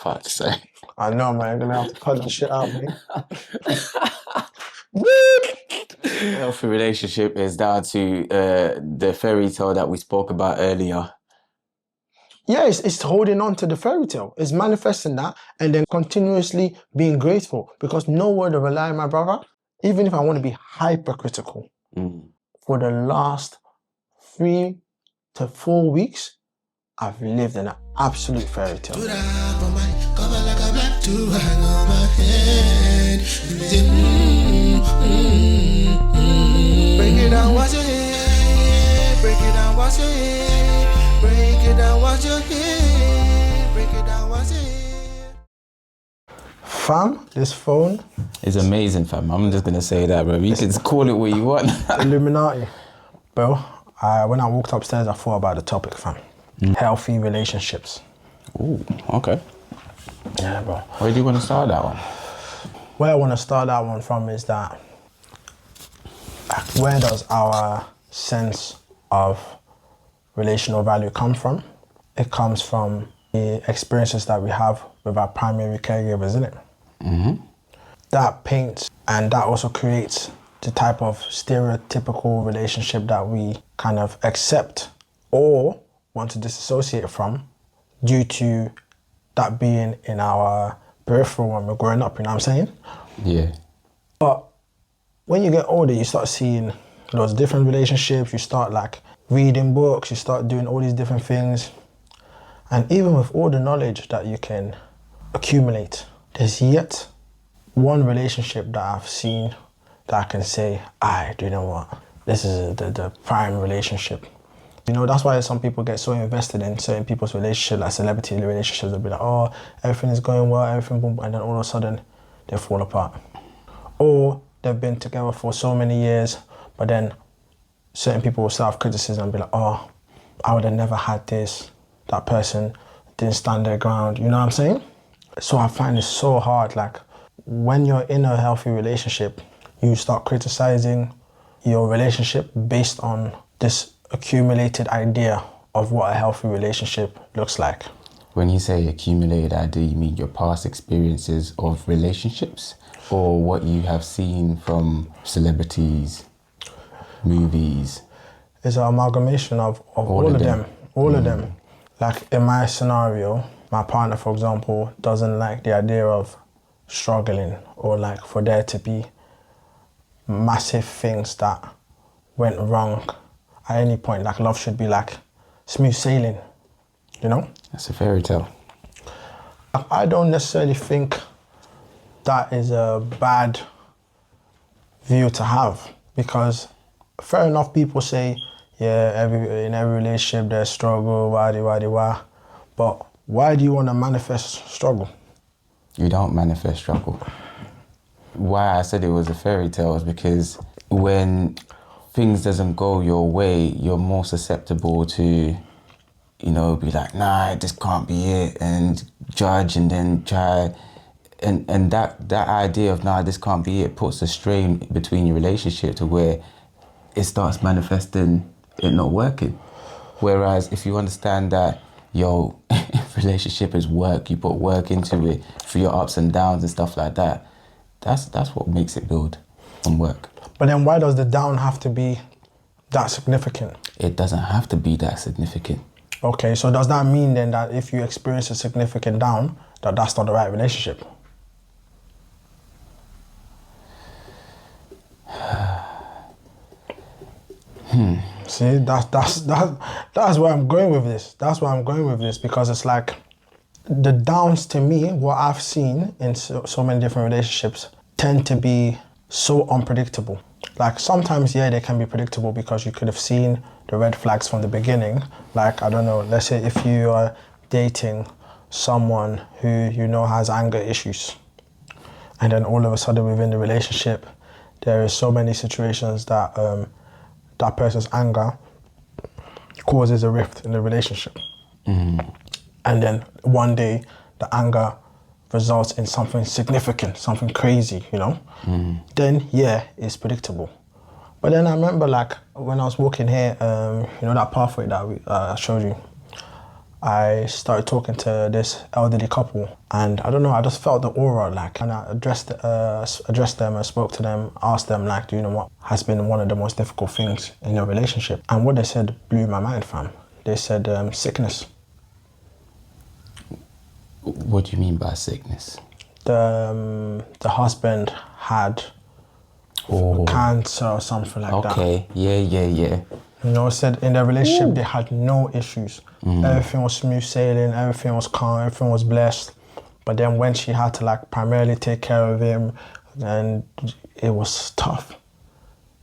fuck's sake. I know, man. You're gonna have to cut that shit out, mate. A healthy relationship is down to the fairy tale that we spoke about earlier. Yeah, it's holding on to the fairy tale. It's manifesting that and then continuously being grateful. Because no word of a lie, my brother, even if I want to be hypercritical, for the last 3 to 4 weeks, I've lived in an absolute fairy tale. Break it down, watch your head. Break it down, watch your head. Break it down, watch your head. Break it down, watch your head. Fam, this phone is amazing, fam. I'm just gonna say that, bro. You can call it what you want. Illuminati. Bro, when I walked upstairs, I thought about the topic, fam. Healthy relationships. Ooh, okay. Yeah, bro. Where do you want to start that one? Where I want to start that one from is that where does our sense of relational value come from? It comes from the experiences that we have with our primary caregivers, isn't it? That paints and that also creates the type of stereotypical relationship that we kind of accept or want to disassociate from due to that being in our peripheral when we're growing up, you know what I'm saying? Yeah. But when you get older, you start seeing those different relationships, you start like reading books, you start doing all these different things. And even with all the knowledge that you can accumulate, there's yet one relationship that I've seen that I can say, do you know what? This is the prime relationship. You know, that's why some people get so invested in certain people's relationship, like celebrity relationships. They'll be like, oh, everything is going well, everything boom, and then all of a sudden they fall apart. Or they've been together for so many years, but then certain people will self-criticism and be like, oh, I would have never had this. That person didn't stand their ground, you know what I'm saying? So I find it so hard, like when you're in a healthy relationship, you start criticizing your relationship based on this accumulated idea of what a healthy relationship looks like. When you say accumulated idea, you mean your past experiences of relationships or what you have seen from celebrities, movies? It's an amalgamation of all of them. All of them. Like in my scenario, my partner, for example, doesn't like the idea of struggling or like for there to be massive things that went wrong at any point. Like love should be like smooth sailing, you know? That's a fairy tale. I don't necessarily think that is a bad view to have because fair enough, people say, yeah, in every relationship there's struggle, wah. But why do you want to manifest struggle? You don't manifest struggle. Why I said it was a fairy tale is because when things doesn't go your way, you're more susceptible to, you know, be like, nah, this can't be it, and judge and then try. And that idea of, nah, this can't be it, puts a strain between your relationship to where it starts manifesting it not working. Whereas if you understand that your relationship is work, you put work into it for your ups and downs and stuff like that, that's what makes it build and work. But then why does the down have to be that significant? It doesn't have to be that significant. Okay, so does that mean then that if you experience a significant down, that's not the right relationship? See, that's where I'm going with this. That's where I'm going with this because it's like the downs to me, what I've seen in so many different relationships tend to be so unpredictable. Like sometimes, yeah, they can be predictable because you could have seen the red flags from the beginning. Like, I don't know, let's say if you are dating someone who you know has anger issues and then all of a sudden within the relationship, there is so many situations that that person's anger causes a rift in the relationship. And then one day the anger results in something significant, something crazy, you know? Then yeah, it's predictable. But then I remember like when I was walking here, you know that pathway that I showed you, I started talking to this elderly couple, and I don't know, I just felt the aura, like, and I addressed them and spoke to them, asked them, like, do you know what has been one of the most difficult things in your relationship? And what they said blew my mind, fam. They said sickness. What do you mean by sickness? The husband had cancer or something like that. Okay, yeah. You know, said in their relationship they had no issues. Everything was smooth sailing, everything was calm, everything was blessed. But then when she had to like primarily take care of him, and it was tough.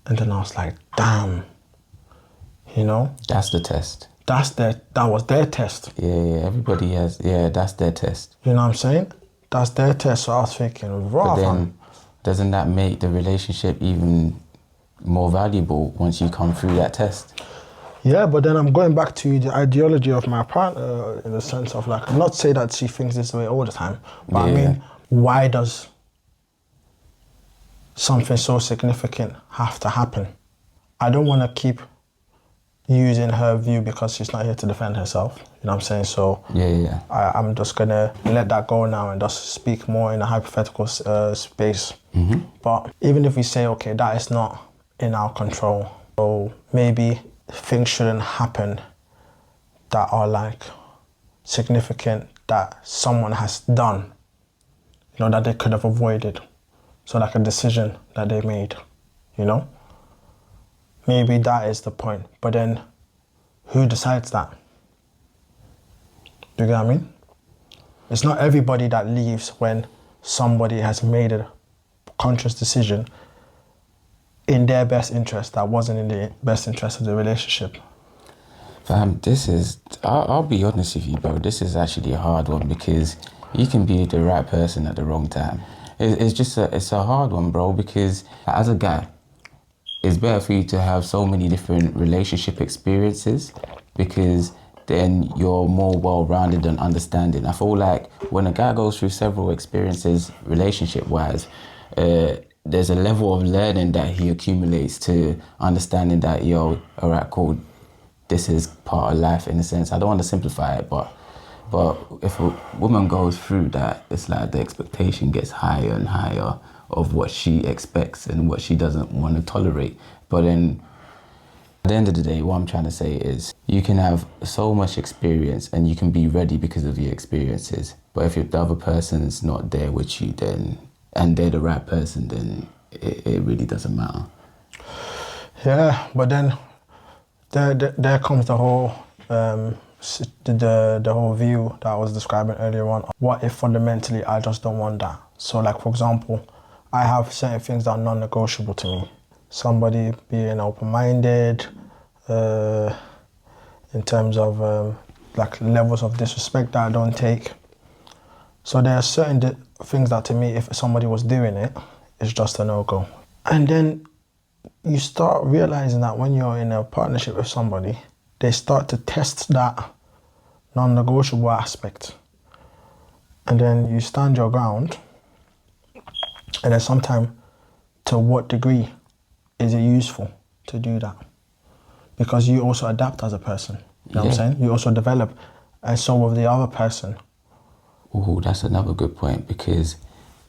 And then I was like, damn, you know? That's the test. That was their test. Yeah, everybody has, that's their test. You know what I'm saying? That's their test. So I was thinking, raw. But then, doesn't that make the relationship even more valuable once you come through that test? Yeah, but then I'm going back to the ideology of my partner in the sense of like, I'm not saying that she thinks this way all the time, but I mean, why does something so significant have to happen? I don't want to keep using her view because she's not here to defend herself. You know what I'm saying? So I'm just going to let that go now and just speak more in a hypothetical space. But even if we say, okay, that is not in our control, so maybe things shouldn't happen that are like significant that someone has done, you know, that they could have avoided. So like a decision that they made, you know? Maybe that is the point. But then who decides that? You get what I mean? It's not everybody that leaves when somebody has made a conscious decision in their best interest that wasn't in the best interest of the relationship. Fam, I'll be honest with you, bro, this is actually a hard one because you can be the right person at the wrong time. It's a hard one, bro, because as a guy, it's better for you to have so many different relationship experiences because then you're more well-rounded and understanding. I feel like when a guy goes through several experiences relationship-wise, there's a level of learning that he accumulates to understanding that, all right, cool, this is part of life in a sense. I don't want to simplify it, but if a woman goes through that, it's like the expectation gets higher and higher of what she expects and what she doesn't want to tolerate. But then at the end of the day, what I'm trying to say is you can have so much experience and you can be ready because of your experiences. But if the other person's not there with you, then and they're the right person, then it really doesn't matter. Yeah, but then there comes the whole the whole view that I was describing earlier on. What if fundamentally I just don't want that? So like, for example, I have certain things that are non-negotiable to me. Somebody being open-minded, in terms of like levels of disrespect that I don't take. So there are certain things that to me, if somebody was doing it, it's just a no-go. And then you start realizing that when you're in a partnership with somebody, they start to test that non-negotiable aspect. And then you stand your ground. And then sometimes, to what degree is it useful to do that? Because you also adapt as a person. You know what I'm saying? You also develop. And so with the other person. Ooh, that's another good point, because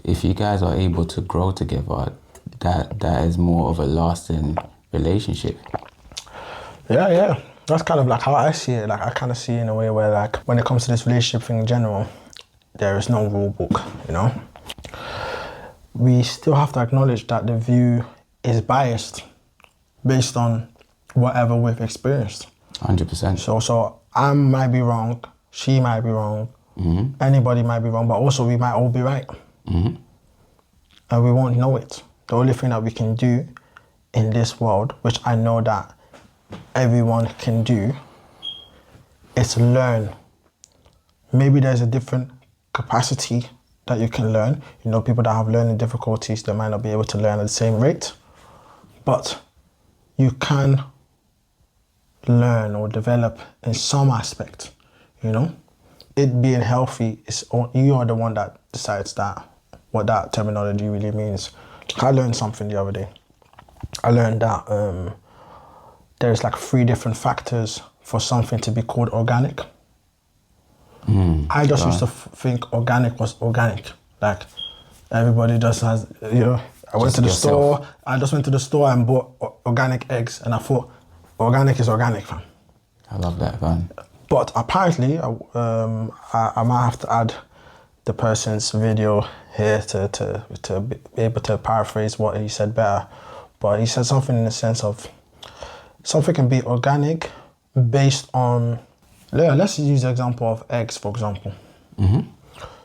if you guys are able to grow together, that is more of a lasting relationship. Yeah. That's kind of like how I see it. Like I kind of see it in a way where like when it comes to this relationship thing in general, there is no rule book, you know? We still have to acknowledge that the view is biased based on whatever we've experienced. 100%. So I might be wrong, she might be wrong, anybody might be wrong, but also we might all be right. And we won't know it. The only thing that we can do in this world, which I know that everyone can do, is learn. Maybe there's a different capacity that you can learn. You know, people that have learning difficulties, they might not be able to learn at the same rate, but you can learn or develop in some aspect, you know? It being healthy, you are the one that decides that, what that terminology really means. I learned something the other day. I learned that there's like 3 different factors for something to be called organic. I just used to think organic was organic. Like everybody just has, I went Just to the yourself. store. I just went to the store and bought organic eggs, and I thought organic is organic, fam. I love that, man. But apparently, I might have to add the person's video here to be able to paraphrase what he said better. But he said something in the sense of something can be organic based on, let's use the example of eggs, for example.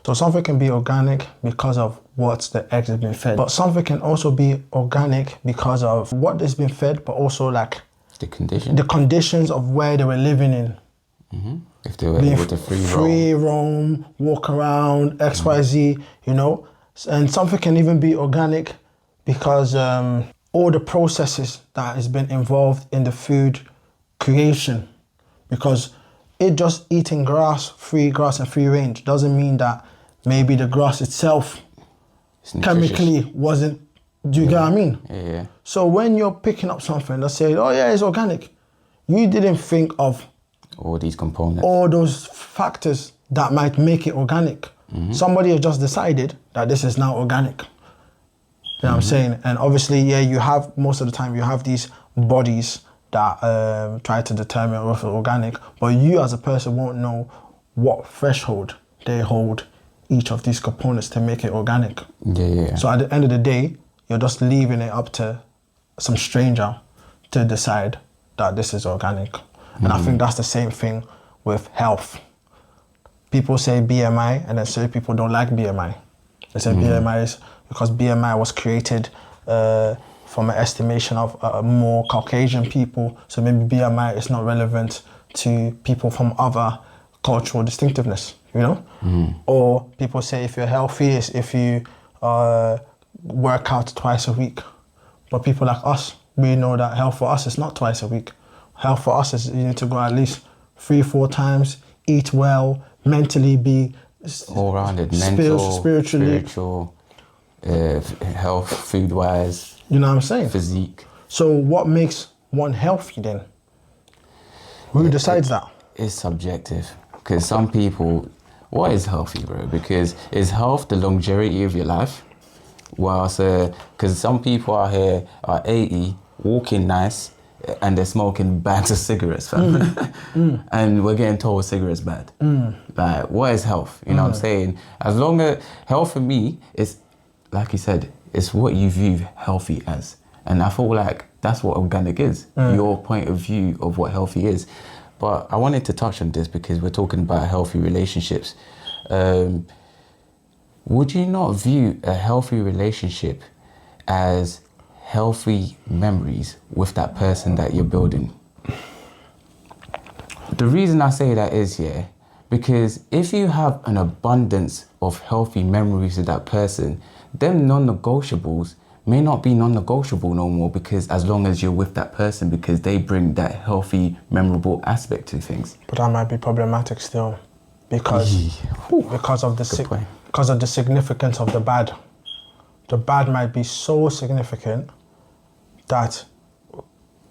So something can be organic because of what the eggs have been fed. But something can also be organic because of what has been fed, but also like The condition. the conditions of where they were living in. If they were able to free roam. Walk around, XYZ, And something can even be organic because all the processes that has been involved in the food creation. Because it just eating grass and free range doesn't mean that maybe the grass itself It's nutritious. chemically wasn't, do you get what I mean? Yeah. So when you're picking up something that say, oh yeah, it's organic, you didn't think of All these components. all those factors that might make it organic. Somebody has just decided that this is now organic. You know what I'm saying? And obviously, most of the time you have these bodies that try to determine if it's organic, but you as a person won't know what threshold they hold each of these components to make it organic. Yeah. So at the end of the day, you're just leaving it up to some stranger to decide that this is organic. And I think that's the same thing with health. People say BMI, and then certain people don't like BMI. They say BMI is because BMI was created from an estimation of more Caucasian people, so maybe BMI is not relevant to people from other cultural distinctiveness, Or people say if you're healthy, is if you work out twice a week. But people like us, we know that health for us is not twice a week. Health for us is you need to go at least 3-4 times, eat well, mentally be all-rounded, mental, spiritually, spiritual, health, food-wise. You know what I'm saying? Physique. So what makes one healthy then? Who decides that? It's subjective. Because some people, what is healthy, bro? Because is health the longevity of your life? Whilst, because some people out here are 80, walking nice, and they're smoking bags of cigarettes, fam. And we're getting told cigarettes bad. Like, what is health? You know what I'm saying? As long as, health for me is, like you said, it's what you view healthy as. And I feel like that's what organic is, your point of view of what healthy is. But I wanted to touch on this because we're talking about healthy relationships. Would you not view a healthy relationship as healthy memories with that person that you're building? The reason I say that is, because if you have an abundance of healthy memories with that person, them non-negotiables may not be non-negotiable no more, because as long as you're with that person, because they bring that healthy, memorable aspect to things. But that might be problematic still, because of the significance of the bad. The bad might be so significant that,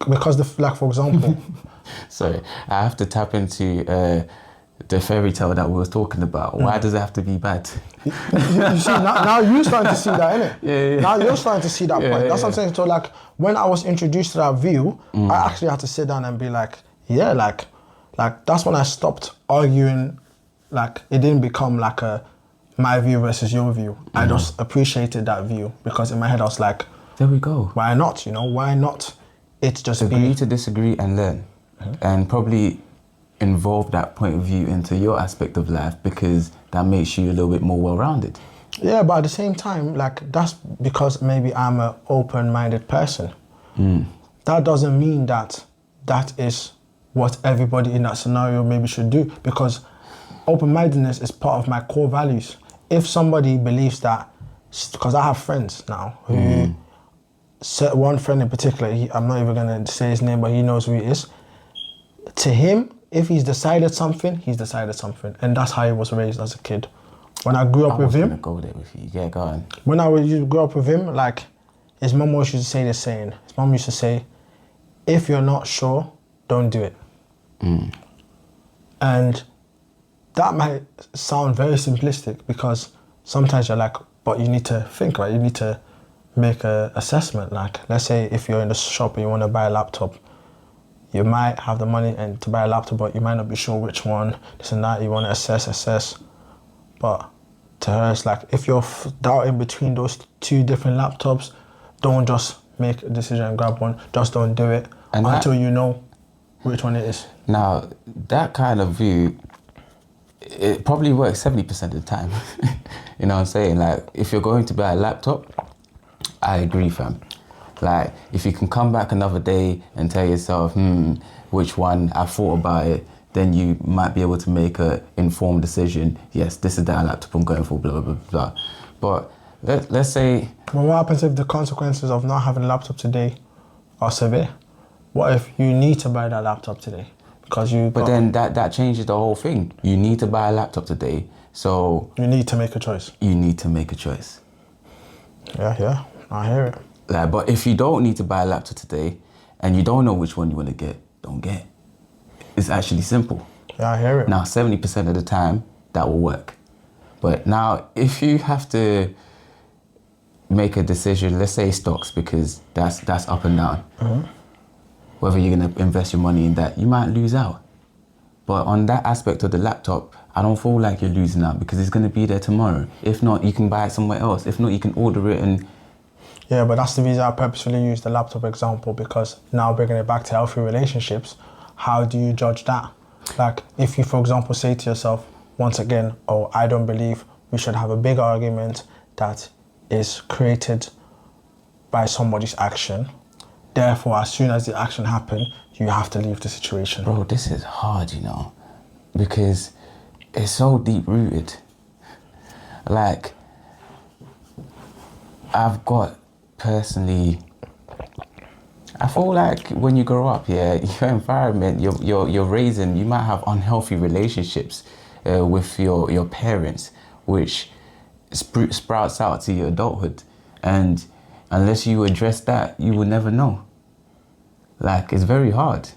because for example, Sorry, I have to tap into the fairy tale that we was talking about. Why does it have to be bad? you see, now you're starting to see that, innit? Yeah. Now you're starting to see that point. That's what I'm saying. So like, when I was introduced to that view, I actually had to sit down and be like, like that's when I stopped arguing. Like, it didn't become like my view versus your view. I just appreciated that view, because in my head I was like, there we go. Why not? Why not? It's just agree to disagree and learn, and probably involve that point of view into your aspect of life, because that makes you a little bit more well-rounded. Yeah, but at the same time, like, that's because maybe I'm an open-minded person. That doesn't mean that is what everybody in that scenario maybe should do, because open-mindedness is part of my core values. If somebody believes that, because I have friends now who, one friend in particular, I'm not even going to say his name, but he knows who he is. To him, if he's decided something, he's decided something. And that's how he was raised as a kid. When I grew up with him... I was going to go there with you. Yeah, go on. When I grew up with him, like, his mum always used to say this saying. His mum used to say, if you're not sure, don't do it. And that might sound very simplistic because sometimes you're like, but you need to think, right? You need to make an assessment. Like, let's say if you're in the shop and you want to buy a laptop, you might have the money and to buy a laptop, but you might not be sure which one, this and that. You want to assess. But to her, it's like, if you're doubting between those two different laptops, don't just make a decision and grab one. Just don't do it until you know which one it is. Now, that kind of view, it probably works 70% of the time. You know what I'm saying? Like, if you're going to buy a laptop, I agree, fam. Like, if you can come back another day and tell yourself, which one, I thought about it, then you might be able to make an informed decision. Yes, this is the laptop I'm going for, blah, blah, blah, blah. But let's say... Well, what happens if the consequences of not having a laptop today are severe? What if you need to buy that laptop today? Because you... But then that changes the whole thing. You need to buy a laptop today, so... You need to make a choice. You need to make a choice. Yeah, I hear it. Like, but if you don't need to buy a laptop today and you don't know which one you want to get, don't get. It's actually simple. Yeah, I hear it. Now, 70% of the time, that will work. But now, if you have to make a decision, let's say stocks, because that's up and down. Mm-hmm. Whether you're going to invest your money in that, you might lose out. But on that aspect of the laptop, I don't feel like you're losing out because it's going to be there tomorrow. If not, you can buy it somewhere else. If not, you can order it and... Yeah, but that's the reason I purposefully used the laptop example, because now bringing it back to healthy relationships, how do you judge that? Like, if you, for example, say to yourself, once again, oh, I don't believe we should have a big argument that is created by somebody's action. Therefore, as soon as the action happens, you have to leave the situation. Bro, this is hard, you know, because it's so deep-rooted. Like, I've got personally, I feel like when you grow up, yeah, your environment, you're raising, you might have unhealthy relationships with your parents, which sprouts out to your adulthood. And unless you address that, you will never know. Like, it's very hard.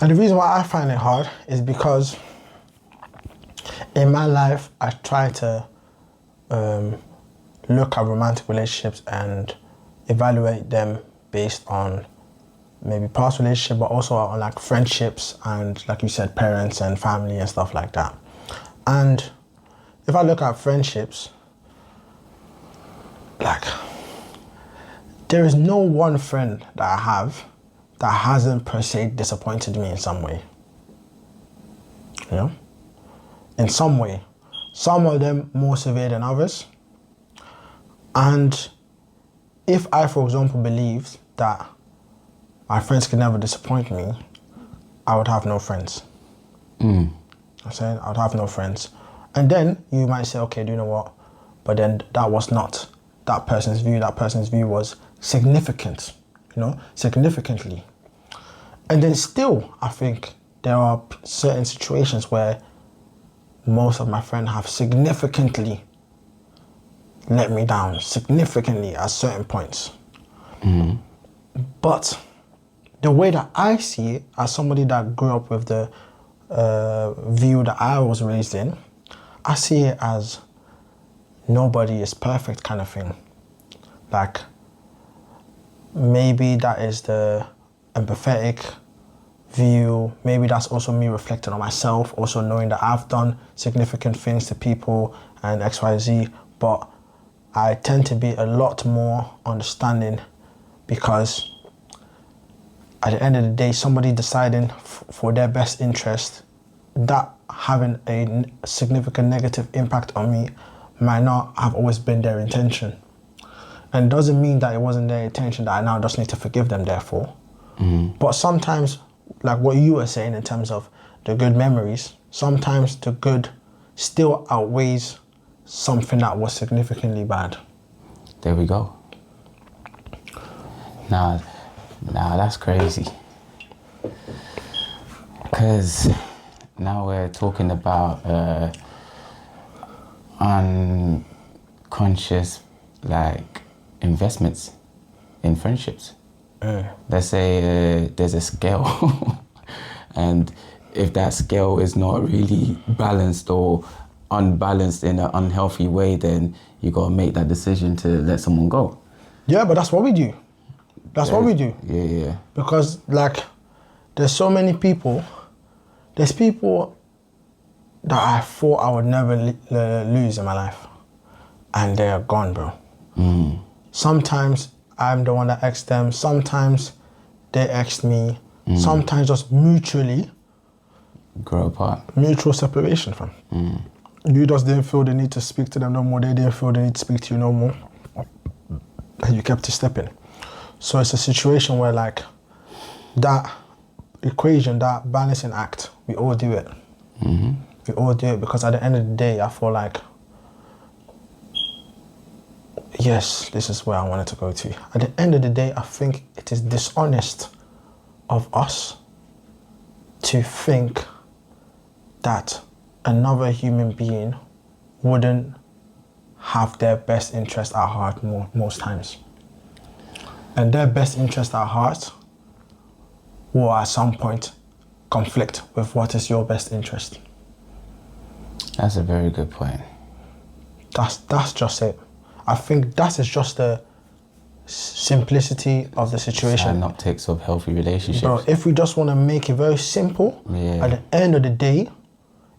And the reason why I find it hard is because in my life, I try to look at romantic relationships and evaluate them based on maybe past relationship, but also on like friendships and, like you said, parents and family and stuff like that. And if I look at friendships, like, there is no one friend that I have that hasn't per se disappointed me in some way. You know? In some way. Some of them more severe than others. And if I, for example, believed that my friends could never disappoint me, I would have no friends. I'm saying I would have no friends. And then you might say, okay, do you know what? But then that was not that person's view. That person's view was significant, you know, significantly. And then still, I think there are certain situations where most of my friends have significantly let me down, significantly at certain points. But the way that I see it, as somebody that grew up with the view that I was raised in, I see it as nobody is perfect kind of thing. Like, maybe that is the empathetic view. Maybe that's also me reflecting on myself, also knowing that I've done significant things to people and XYZ, but I tend to be a lot more understanding because at the end of the day, somebody deciding for their best interest, that having a significant negative impact on me might not have always been their intention. And it doesn't mean that it wasn't their intention that I now just need to forgive them, therefore. But sometimes, like what you were saying in terms of the good memories, sometimes the good still outweighs something that was significantly bad. There we go. Nah, that's crazy. Because now we're talking about unconscious, like, investments in friendships. Let's say there's a scale and if that scale is not really balanced or unbalanced in an unhealthy way, then you got to make that decision to let someone go. Yeah, but that's what we do. That's what we do. Yeah. Because like, there's so many people. There's people that I thought I would never lose in my life, and they're gone, bro. Sometimes I'm the one that X'd them. Sometimes they X'd me. Sometimes just mutually Grow apart. mutual separation, fam. You just didn't feel the need to speak to them no more. They didn't feel the need to speak to you no more. And you kept stepping. So it's a situation where like that equation, that balancing act, we all do it. We all do it because at the end of the day, I feel like, yes, this is where I wanted to go to. At the end of the day, I think it is dishonest of us to think that another human being wouldn't have their best interest at heart most times. And their best interest at heart will at some point conflict with what is your best interest. That's a very good point. That's just it. I think that is just the simplicity of the situation. Synoptics of healthy relationships. Bro, if we just want to make it very simple, at the end of the day,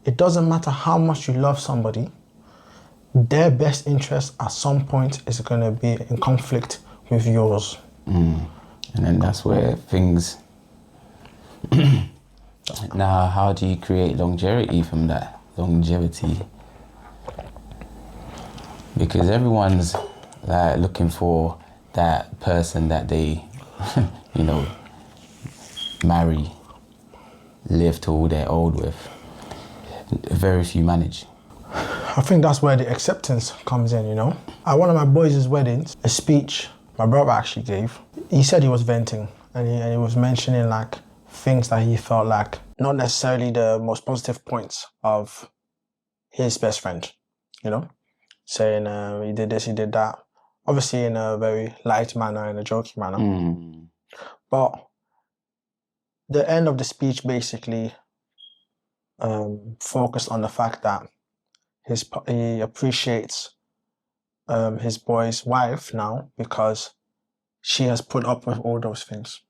it doesn't matter how much you love somebody, their best interest at some point is going to be in conflict with yours. And then that's where things... Now, how do you create longevity from that? Longevity. Because everyone's like looking for that person that they, marry, live till they're old with. Very few manage. I think that's where the acceptance comes in, you know? At one of my boys' weddings, a speech my brother actually gave, he said he was venting and he was mentioning like things that he felt like not necessarily the most positive points of his best friend, you know? Saying he did this, he did that. Obviously in a very light manner, in a joking manner. But the end of the speech basically focused on the fact that he appreciates his boy's wife now because she has put up with all those things.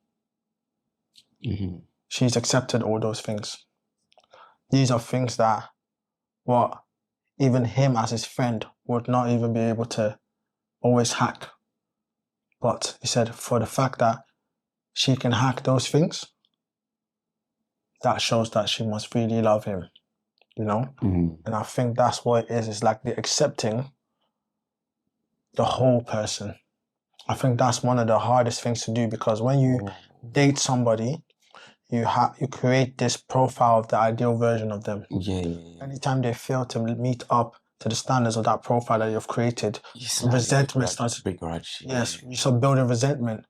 She's accepted all those things. These are things that what even him as his friend would not even be able to always hack. But he said for the fact that she can hack those things, that shows that she must really love him, you know? And I think that's what it is. It's like the accepting the whole person. I think that's one of the hardest things to do because when you date somebody, you create this profile of the ideal version of them. Anytime they fail to meet up to the standards of that profile that you've created, resentment starts. Yes, you start building resentment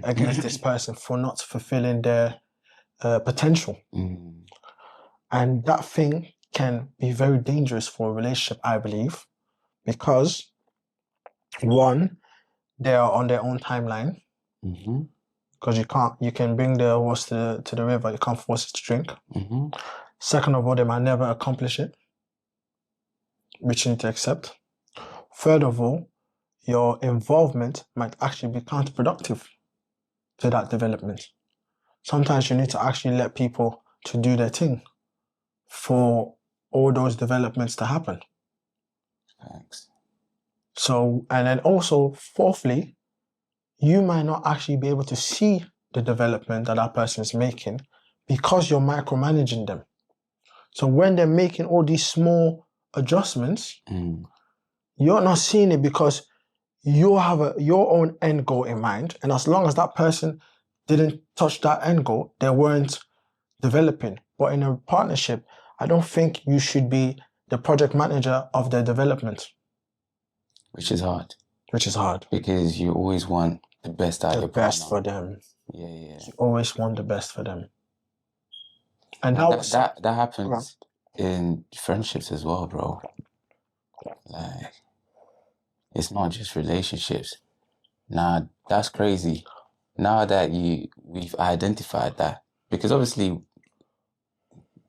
against this person for not fulfilling their potential. And that thing can be very dangerous for a relationship, I believe, because one, they are on their own timeline. Because you can bring the horse to the river, you can't force it to drink. Second of all, they might never accomplish it, which you need to accept. Third of all, your involvement might actually be counterproductive to that development. Sometimes you need to actually let people to do their thing for all those developments to happen. Thanks. So, and then also, fourthly, you might not actually be able to see the development that person is making because you're micromanaging them. So when they're making all these small adjustments, you're not seeing it because you have your own end goal in mind. And as long as that person didn't touch that end goal, they weren't developing. But in a partnership, I don't think you should be the project manager of their development. Which is hard. Because you always want the best out of your partner. The best for them. You always want the best for them. And that happens in friendships as well, bro. Like, it's not just relationships. Nah, that's crazy. Now that we've identified that, because obviously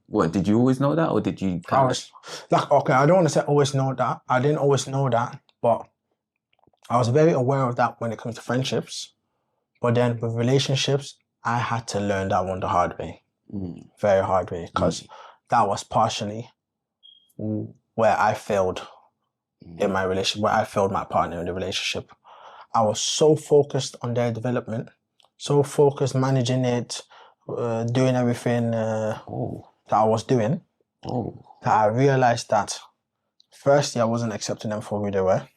What, did you always know that, or did you I kind of... was like, okay, I don't want to say always know that. I didn't always know that, but I was very aware of that when it comes to friendships. But then with relationships, I had to learn that one the hard way. Very hard way, because that was partially where I failed in my relationship, where I failed my partner in the relationship. I was so focused on their development, so focused managing it, doing everything that I was doing, that I realized that firstly, I wasn't accepting them for who they were.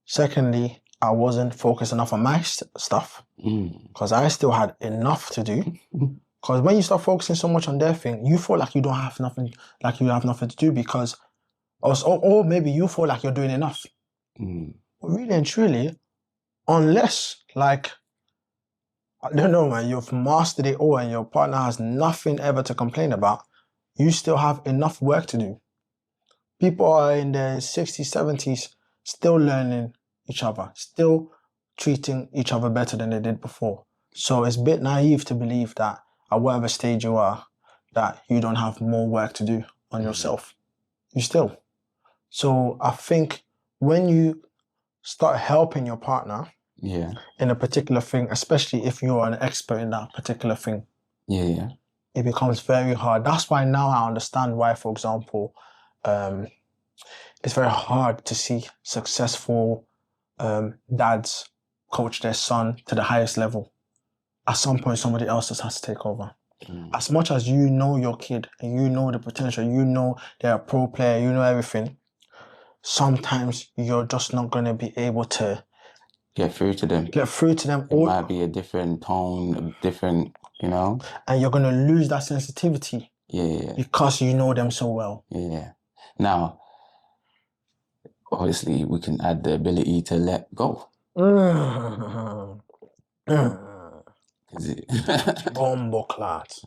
Secondly, I wasn't focused enough on my stuff, because I still had enough to do. Because when you start focusing so much on their thing, you feel like you don't have nothing, like you have nothing to do, because, or maybe you feel like you're doing enough. But really and truly, unless, like, I don't know, man, you've mastered it all and your partner has nothing ever to complain about, you still have enough work to do. People are in their 60s, 70s, still learning each other, still treating each other better than they did before. So it's a bit naive to believe that at whatever stage you are, that you don't have more work to do on yourself. You still. So I think when you start helping your partner in a particular thing, especially if you're an expert in that particular thing, it becomes very hard. That's why now I understand why, for example, it's very hard to see successful dads coach their son to the highest level. At some point, somebody else just has to take over. As much as you know your kid and you know the potential, you know they're a pro player, you know everything, sometimes you're just not going to be able to get through to them. It might be a different tone, different, you know. And you're going to lose that sensitivity. Because you know them so well. Now, obviously, we can add the ability to let go. Bombo class.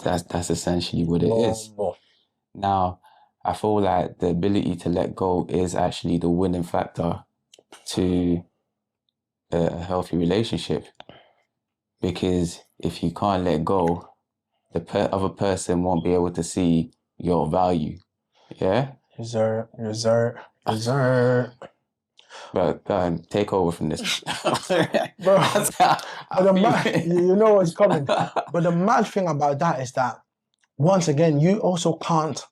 That's essentially what it is. Now, I feel like the ability to let go is actually the winning factor to a healthy relationship, because if you can't let go, the other person won't be able to see your value. Reserve. But go ahead, take over from this. Bro, you know what's coming. But the mad thing about that is that, once again, you also can't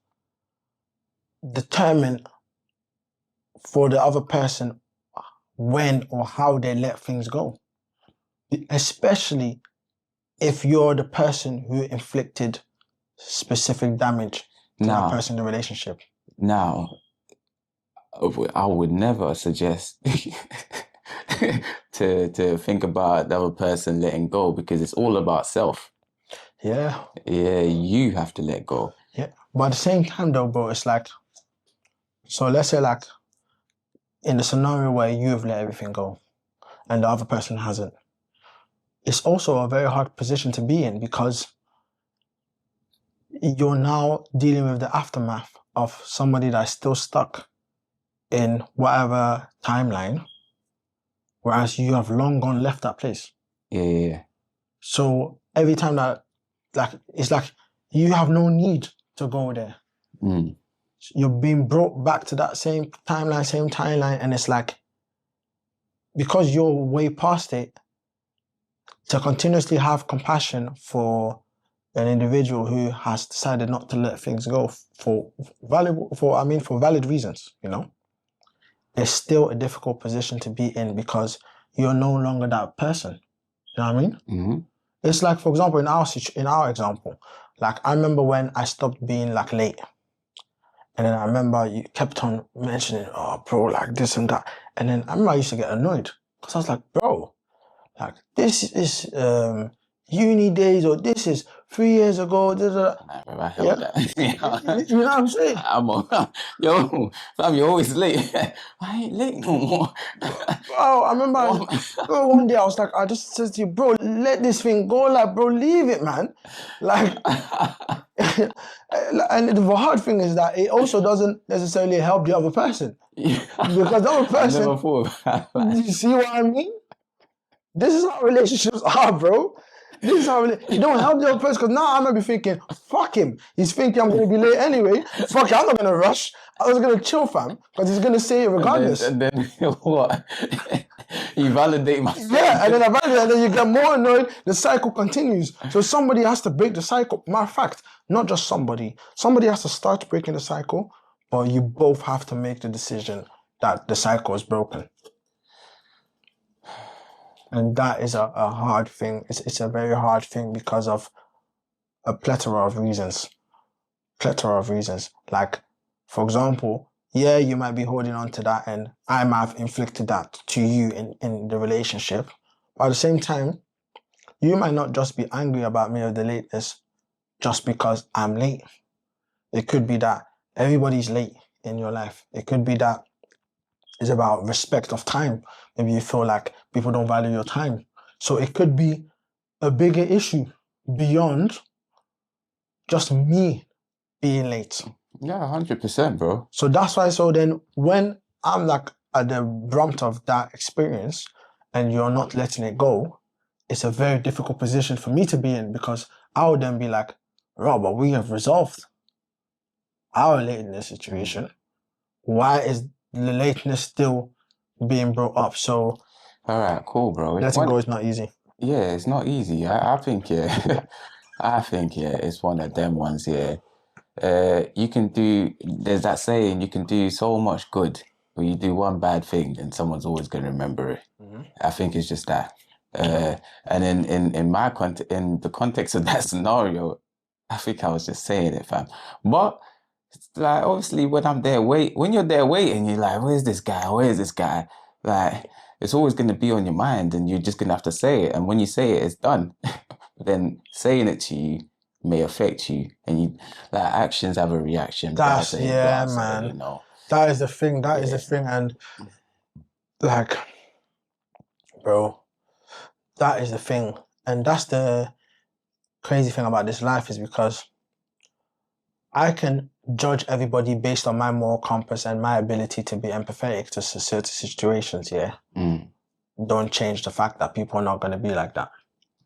determine for the other person when or how they let things go. Especially if you're the person who inflicted specific damage to that person in the relationship. Now, I would never suggest to think about the other person letting go, because it's all about self. You have to let go. But at the same time though, bro, it's like, so let's say like in the scenario where you've let everything go and the other person hasn't, it's also a very hard position to be in, because you're now dealing with the aftermath of somebody that's still stuck in whatever timeline, whereas you have long gone left that place. So every time that, like, it's like you have no need to go there. You're being brought back to that same timeline, and it's like, because you're way past it, to continuously have compassion for an individual who has decided not to let things go for valid reasons, you know, it's still a difficult position to be in, because you're no longer that person. You know what I mean? It's like, for example, in our example, like, I remember when I stopped being like late, and then I remember you kept on mentioning, oh, bro, like this and that, and then I remember I used to get annoyed, because I was like, bro, like, this is uni days, or this is 3 years ago. I held that. You know what I'm saying? Yo, fam, you're always late. I ain't late no more. Bro, I remember one day I was like, I just said to you, bro, let this thing go. Like, bro, leave it, man. Like, and the hard thing is that it also doesn't necessarily help the other person. Because the other person, I never thought about that. You see what I mean? This is how relationships are, bro. This is how it don't help the other person because now I'm gonna be thinking, fuck him. He's thinking I'm gonna be late anyway. Fuck it, I'm not gonna rush. I was gonna chill, fam, because he's gonna say it regardless. And then what? You validate my statement. Yeah, and then eventually, and then you get more annoyed. The cycle continues. So somebody has to break the cycle. Matter of fact, not just somebody. Somebody has to start breaking the cycle, but you both have to make the decision that the cycle is broken. And that is a hard thing. It's a very hard thing because of a plethora of reasons. Like, for example, yeah, you might be holding on to that and I might have inflicted that to you in the relationship. But at the same time, you might not just be angry about me or the lateness just because I'm late. It could be that everybody's late in your life. It could be that it's about respect of time. Maybe you feel like people don't value your time. So it could be a bigger issue beyond just me being late. Yeah, 100%, bro. So that's why, so then when I'm like at the brunt of that experience and you're not letting it go, it's a very difficult position for me to be in because I would then be like, Rob, but we have resolved our lateness situation. Why is the lateness still being brought up? So, all right, cool, bro. letting go is not easy. Yeah, it's not easy. I think, yeah, I think, yeah, it's one of them ones, yeah. You can do, there's that saying, you can do so much good, but you do one bad thing and someone's always going to remember it. I think it's just that. And in the context of that scenario, I think I was just saying it, fam. But it's like, obviously, when you're there waiting, you're like, where's this guy? Where's this guy? Like, it's always going to be on your mind and you're just going to have to say it. And when you say it, it's done. But then saying it to you may affect you, and you like actions have a reaction. That's man. You know, that is the thing. That is the thing, and like, bro, that is the thing, and that's the crazy thing about this life is because I can judge everybody based on my moral compass and my ability to be empathetic to certain situations. Yeah, don't change the fact that people are not going to be like that.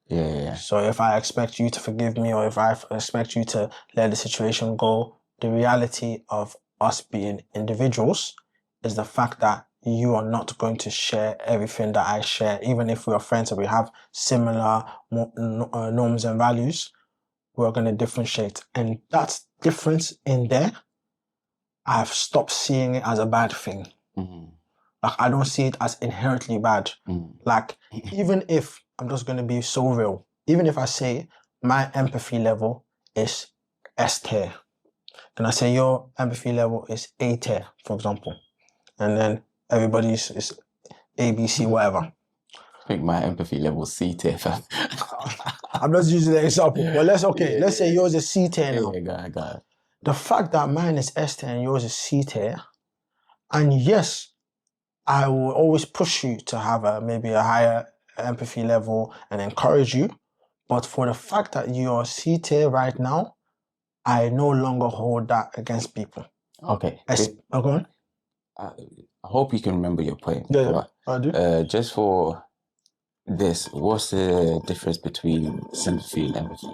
Yeah. So if I expect you to forgive me or if I expect you to let the situation go, the reality of us being individuals is the fact that you are not going to share everything that I share, even if we are friends and we have similar norms and values, we're going to differentiate. And that difference in there, I've stopped seeing it as a bad thing. Like, I don't see it as inherently bad. Like, even if I'm just going to be so real. Even if I say my empathy level is S tier, and I say your empathy level is A tier, for example, and then everybody's is A, B, C, whatever. I think my empathy level is C tier. I'm just using the example. But let's say yours is C tier now. Yeah, got it. The fact that mine is S tier and yours is C tier, and yes, I will always push you to have maybe a higher empathy level and encourage you, but for the fact that you're C tier right now, I no longer hold that against people. Okay. Okay. I hope you can remember your point. Yeah, I do. Just for this, what's the difference between sympathy and empathy?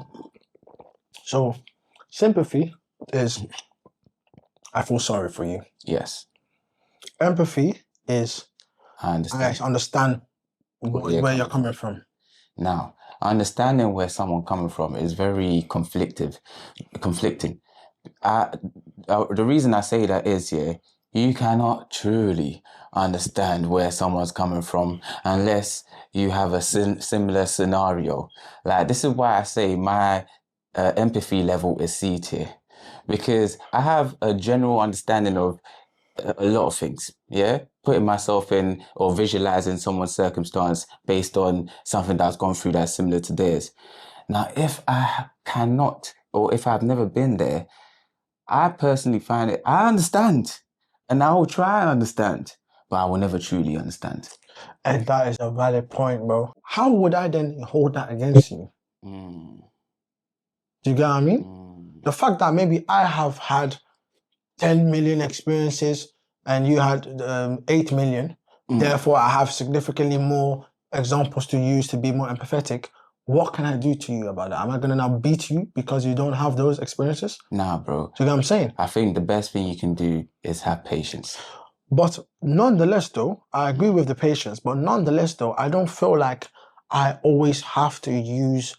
So, sympathy is I feel sorry for you. Yes. Empathy is I understand where you're coming from. Now, understanding where someone coming from is very conflicting. The reason I say that is, you cannot truly understand where someone's coming from unless you have a similar scenario. Like, this is why I say my empathy level is C tier, because I have a general understanding of a lot of things, putting myself in or visualizing someone's circumstance based on something that's gone through that's similar to theirs. Now, if I cannot, or if I've never been there, I personally find it, I understand, and I will try and understand, but I will never truly understand. And that is a valid point, bro. How would I then hold that against you? Do you get what I mean? The fact that maybe I have had 10 million experiences and you had 8 million, therefore I have significantly more examples to use to be more empathetic. what can I do to you about that? Am I gonna now beat you because you don't have those experiences? Nah, bro. Do you get what I'm saying? I think the best thing you can do is have patience. But nonetheless, though, I agree with the patience. But nonetheless, though, I don't feel like I always have to use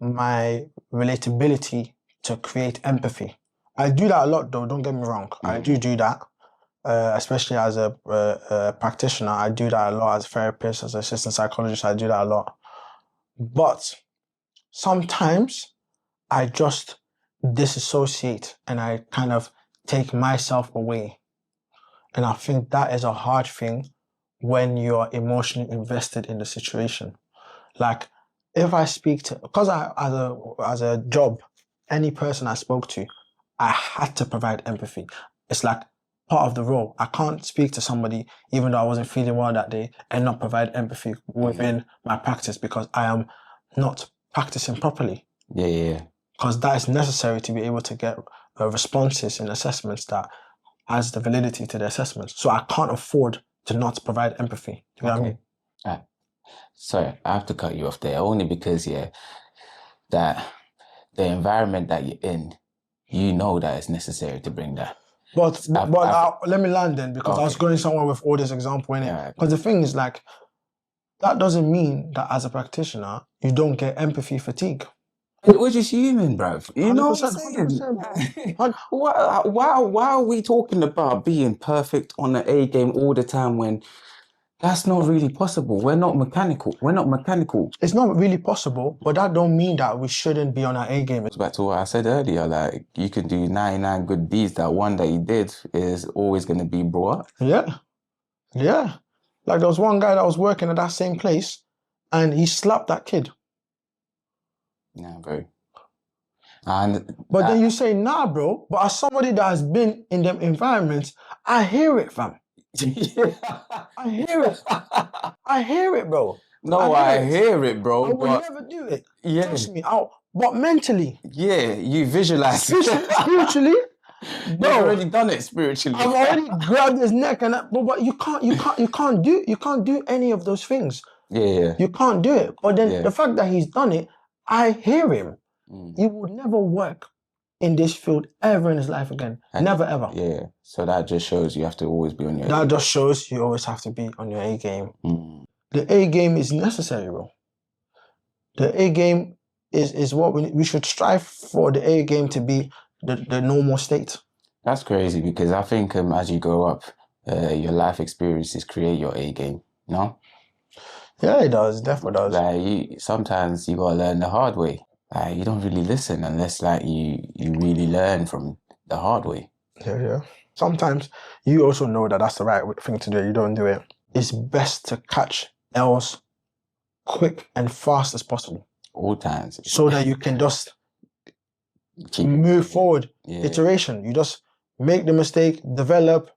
my relatability to create empathy. I do that a lot, though. Don't get me wrong. I do that, especially as a practitioner. I do that a lot as a therapist, as an assistant psychologist. I do that a lot. But sometimes I just disassociate and I kind of take myself away. And I think that is a hard thing when you're emotionally invested in the situation. Like, if I speak to, because as a job, any person I spoke to, I had to provide empathy. It's like part of the role. I can't speak to somebody, even though I wasn't feeling well that day, and not provide empathy within my practice because I am not practicing properly. Yeah. Because that is necessary to be able to get responses and assessments that has the validity to the assessments. So I can't afford to not provide empathy. Do you know what I mean? Sorry, I have to cut you off there only because that the environment that you're in, you know that it's necessary to bring that. But let me land then because I was going somewhere with all this example in it. Because the thing is, like, that doesn't mean that as a practitioner you don't get empathy fatigue. We're just human, bruv. You know what I'm 100%, saying? Why are we talking about being perfect on the A game all the time when that's not really possible? We're not mechanical. It's not really possible, but that don't mean that we shouldn't be on our A game. Back to what I said earlier, like, you can do 99 good deeds. That one that you did is always going to be brought up. Yeah. Like, there was one guy that was working at that same place and he slapped that kid. Yeah, bro. But then you say, nah, bro. But as somebody that has been in them environments, I hear it, fam. I hear it. I hear it, bro. No, I hear it, bro. I would never do it. Yeah. Trust me. But mentally. Yeah, you visualize. Spiritually. You've already done it spiritually. I've already grabbed his neck but you can't do any of those things. Yeah. You can't do it. But then the fact that he's done it, I hear him. He would never work in this field ever in his life again. Never, ever. Yeah. So that just shows you have to always be on your A game. That just shows you always have to be on your A game. The A game is necessary, bro. The A game is what we should strive for, the A game to be the normal state. That's crazy because I think as you grow up, your life experiences create your A game, no? Yeah, it does. It definitely does. Like, sometimes you gotta learn the hard way. You don't really listen unless like you really learn from the hard way. Yeah. Sometimes you also know that that's the right thing to do. You don't do it. It's best to catch L's quick and fast as possible. All times. So that you can just move forward. Iteration. You just make the mistake, develop,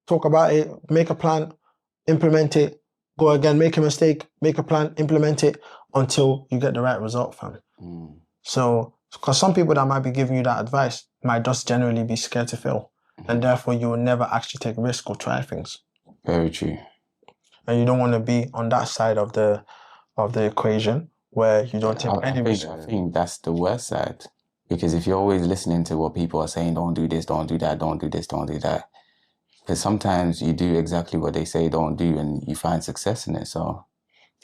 talk about it, make a plan, implement it, go again, make a mistake, make a plan, implement it until you get the right result, fam. So, because some people that might be giving you that advice might just generally be scared to fail. And therefore you will never actually take risks or try things. Very true. And you don't want to be on that side of the equation where you don't take any risk. I think that's the worst side. Because if you're always listening to what people are saying, don't do this, don't do that, don't do this, don't do that. Because sometimes you do exactly what they say don't do and you find success in it, so.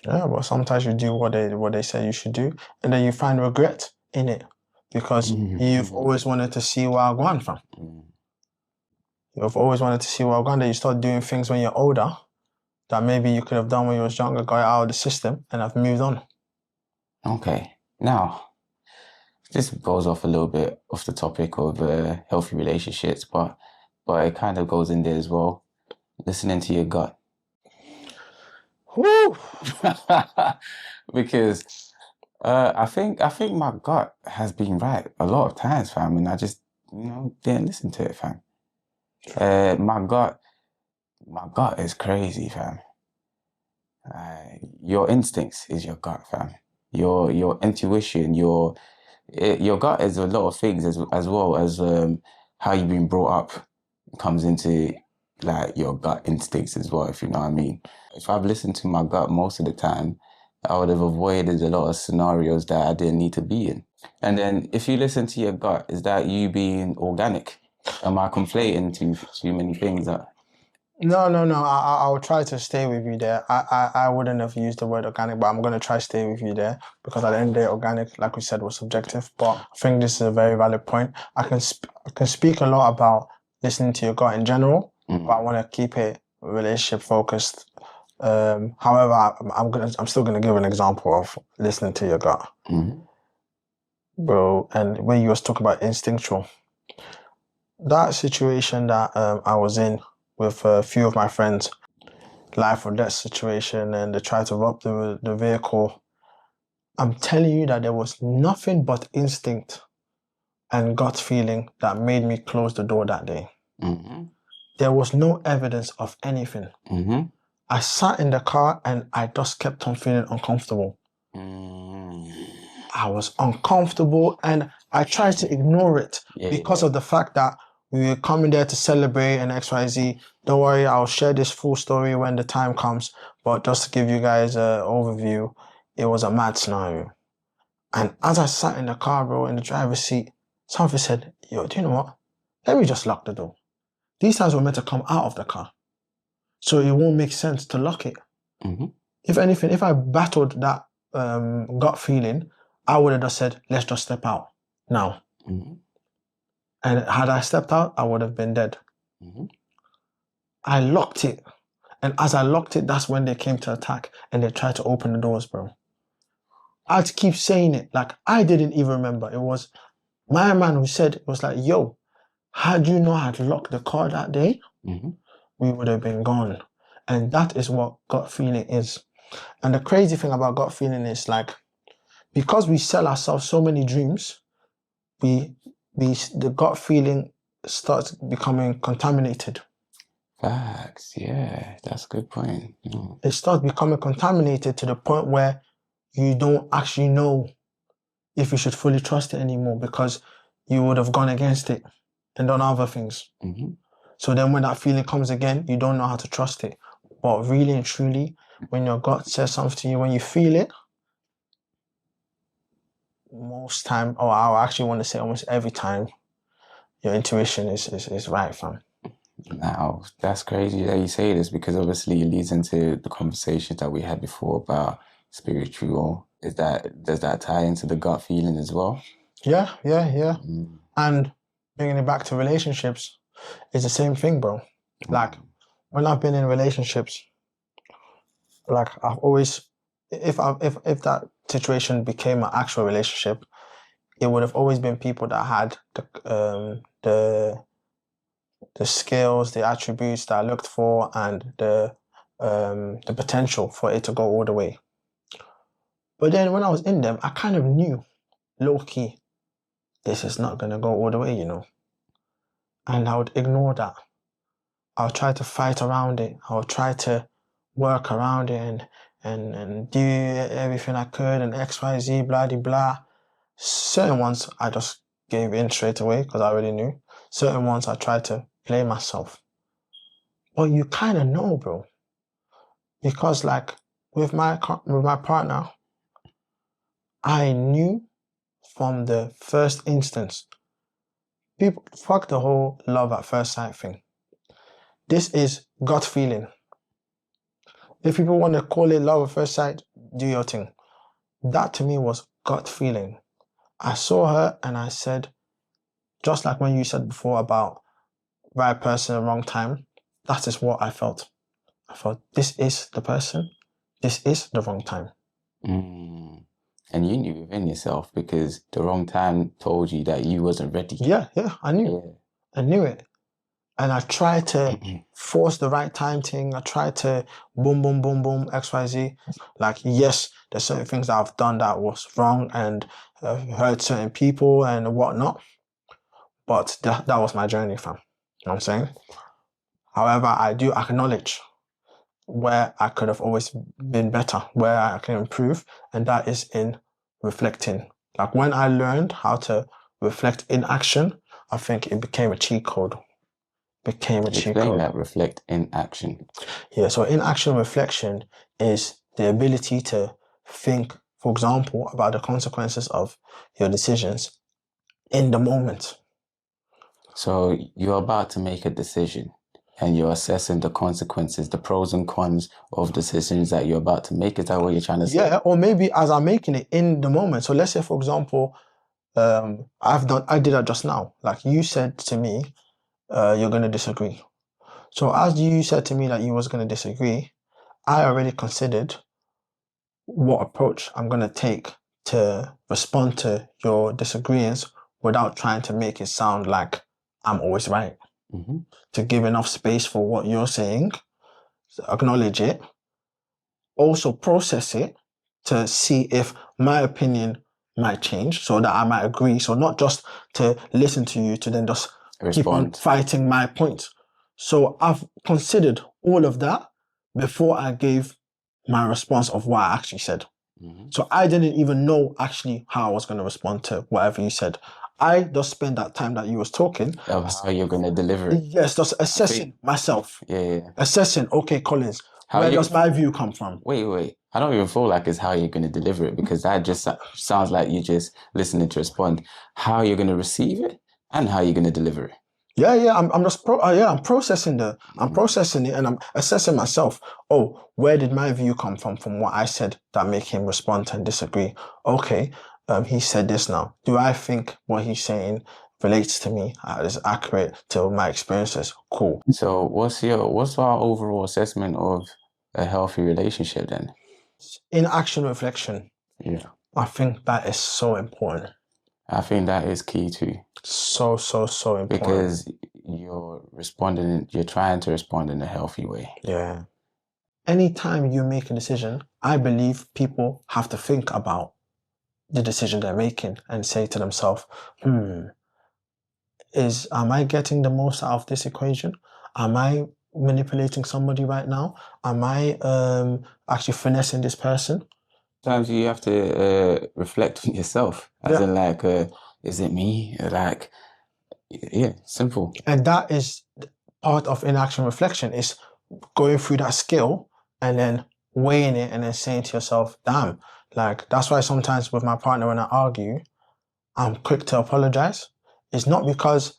Yeah, but sometimes you do what they say you should do and then you find regret in it because you've always wanted to see where I've gone from. You've always wanted to see where I've gone, that you start doing things when you're older that maybe you could have done when you was younger, got out of the system and have moved on. Okay, now, this goes off a little bit off the topic of healthy relationships, but it kind of goes in there as well. Listening to your gut. Woo! Because I think my gut has been right a lot of times, fam, and I just didn't listen to it, fam. My gut is crazy, fam. Your instincts is your gut, fam. Your intuition, your gut is a lot of things as well as how you've been brought up comes into like your gut instincts as well, if you know what I mean. If I've listened to my gut most of the time, I would have avoided a lot of scenarios that I didn't need to be in. And then if you listen to your gut, is that you being organic? Am I conflating too many things? No, no, no. I'll try to stay with you there. I wouldn't have used the word organic, but I'm gonna try to stay with you there because at the end of the day, organic, like we said, was subjective. But I think this is a very valid point. I can speak a lot about listening to your gut in general, but I want to keep it relationship focused. However, I'm still gonna give an example of listening to your gut, bro. And when you was talking about instinctual, that situation that I was in with a few of my friends, life or death situation, and they tried to rob the vehicle. I'm telling you that there was nothing but instinct and gut feeling that made me close the door that day. There was no evidence of anything. I sat in the car and I just kept on feeling uncomfortable. I was uncomfortable and I tried to ignore it because of the fact that we were coming there to celebrate and XYZ. Don't worry, I'll share this full story when the time comes. But just to give you guys an overview, it was a mad scenario. And as I sat in the car, bro, in the driver's seat, something said, yo, do you know what? Let me just lock the door. These times were meant to come out of the car. So it won't make sense to lock it. If anything, if I battled that gut feeling, I would have just said, let's just step out now. And had I stepped out, I would have been dead. I locked it. And as I locked it, that's when they came to attack and they tried to open the doors, bro. I had to keep saying it. Like, I didn't even remember. It was my man who said, it was like, yo, had you not had locked the car that day, we would have been gone. And that is what gut feeling is. And the crazy thing about gut feeling is like, because we sell ourselves so many dreams, the gut feeling starts becoming contaminated. Facts, yeah, that's a good point. It starts becoming contaminated to the point where you don't actually know if you should fully trust it anymore because you would have gone against it and done other things. So then when that feeling comes again, you don't know how to trust it. But really and truly, when your gut says something to you, when you feel it, most time, or I actually want to say almost every time, your intuition is right, fam. Now, that's crazy that you say this because obviously it leads into the conversations that we had before about spiritual. Does that tie into the gut feeling as well? Yeah. And bringing it back to relationships, it's the same thing, bro. Like, when I've been in relationships, like I've always, if that situation became an actual relationship, it would have always been people that had the skills, the attributes that I looked for, and the potential for it to go all the way. But then when I was in them, I kind of knew, low key, this is not gonna go all the way, you know. And I would ignore that. I'll try to fight around it. I'll try to work around it and do everything I could and XYZ, blah, blah, blah. Certain ones I just gave in straight away because I already knew. Certain ones I tried to play myself. But you kind of know, bro. Because like with my partner, I knew from the first instance, people, fuck the whole love at first sight thing. This is gut feeling. If people want to call it love at first sight, do your thing. That to me was gut feeling. I saw her and I said, just like when you said before about right person, wrong time, that is what I felt. I felt this is the person, this is the wrong time. And you knew within yourself because the wrong time told you that you wasn't ready. Yeah, I knew. Yeah. I knew it. And I tried to force the right time thing. I tried to boom, boom, boom, boom, XYZ. Like, yes, there's certain things that I've done that was wrong and hurt certain people and whatnot. But that was my journey, fam. You know what I'm saying? However, I do acknowledge where I could have always been better, where I can improve, and that is in reflecting. Like when I learned how to reflect in action, I think it became a cheat code. Explain that, reflect in action. Yeah, so in action reflection is the ability to think, for example, about the consequences of your decisions in the moment. So you're about to make a decision and you're assessing the consequences, the pros and cons of decisions that you're about to make. Is that what you're trying to say? Yeah, or maybe as I'm making it in the moment. So let's say, for example, I did that just now. Like you said to me, you're going to disagree. So as you said to me that you was going to disagree, I already considered what approach I'm going to take to respond to your disagreements without trying to make it sound like I'm always right. Mm-hmm. To give enough space for what you're saying, acknowledge it, also process it to see if my opinion might change so that I might agree. So not just to listen to you to then just keep on fighting my point. So I've considered all of that before I gave my response of what I actually said. Mm-hmm. So I didn't even know actually how I was going to respond to whatever you said. I just spent that time that you was talking of how you're going to deliver it. Yes, just assessing myself. Yeah. Assessing, okay, Collins, where does my view come from? Wait. I don't even feel like it's how you're going to deliver it, because that just sounds like you just listening to respond. How you're going to receive it and how you're going to deliver it. Yeah. I'm processing it and I'm assessing myself. Oh, where did my view come from what I said that make him respond and disagree? Okay, he said this now. Do I think what he's saying relates to me, is accurate to my experiences? Cool. So what's our overall assessment of a healthy relationship then? In action reflection. Yeah. I think that is so important. I think that is key too. So important. Because you're trying to respond in a healthy way. Yeah. Anytime you make a decision, I believe people have to think about the decision they're making and say to themselves, am I getting the most out of this equation? Am I manipulating somebody right now? Am I actually finessing this person? Sometimes you have to reflect on yourself, as in like, is it me? Like, yeah, simple. And that is part of inaction reflection, is going through that skill and then weighing it and then saying to yourself, damn, like that's why sometimes with my partner when I argue, I'm quick to apologize. It's not because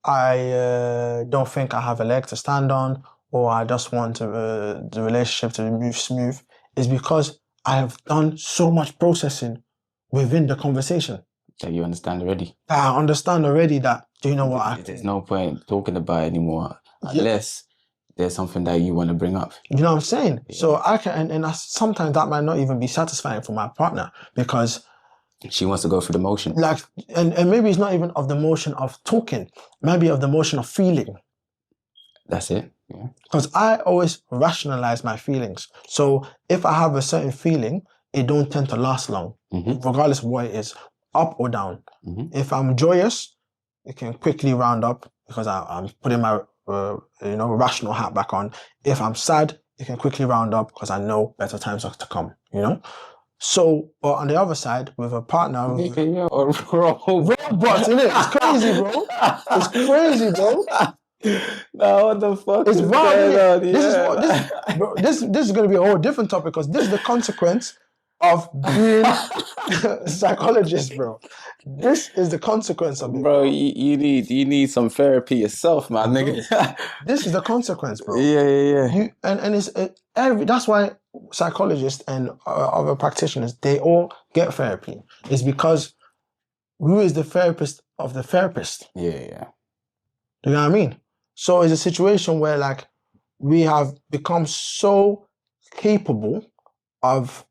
I don't think I have a leg to stand on or I just want the relationship to move smooth. It's because I have done so much processing within the conversation. That you understand already. That I understand already that, do you know what? There's no point talking about it anymore unless there's something that you want to bring up. You know what I'm saying? Yeah. So I can, and sometimes that might not even be satisfying for my partner because she wants to go through the motion. Like, and maybe it's not even of the motion of talking, maybe of the motion of feeling. That's it. Yeah. Because I always rationalize my feelings. So if I have a certain feeling, it don't tend to last long, regardless of what it is, up or down. If I'm joyous, it can quickly round up because I'm putting my rational hat back on. If I'm sad, it can quickly round up because I know better times are to come, So, but on the other side, with a partner... You're a robot, isn't it? It's crazy, bro. It's crazy, bro. No, what the fuck it's is wild, going on? This is going to be a whole different topic because this is the consequence of being a psychologist, bro. This is the consequence of it. Bro, you need some therapy yourself, man, nigga. This is the consequence, bro. Yeah. And it's that's why psychologists and other practitioners, they all get therapy. It's because who is the therapist of the therapist? Yeah. Do you know what I mean? So it's a situation where like we have become so capable of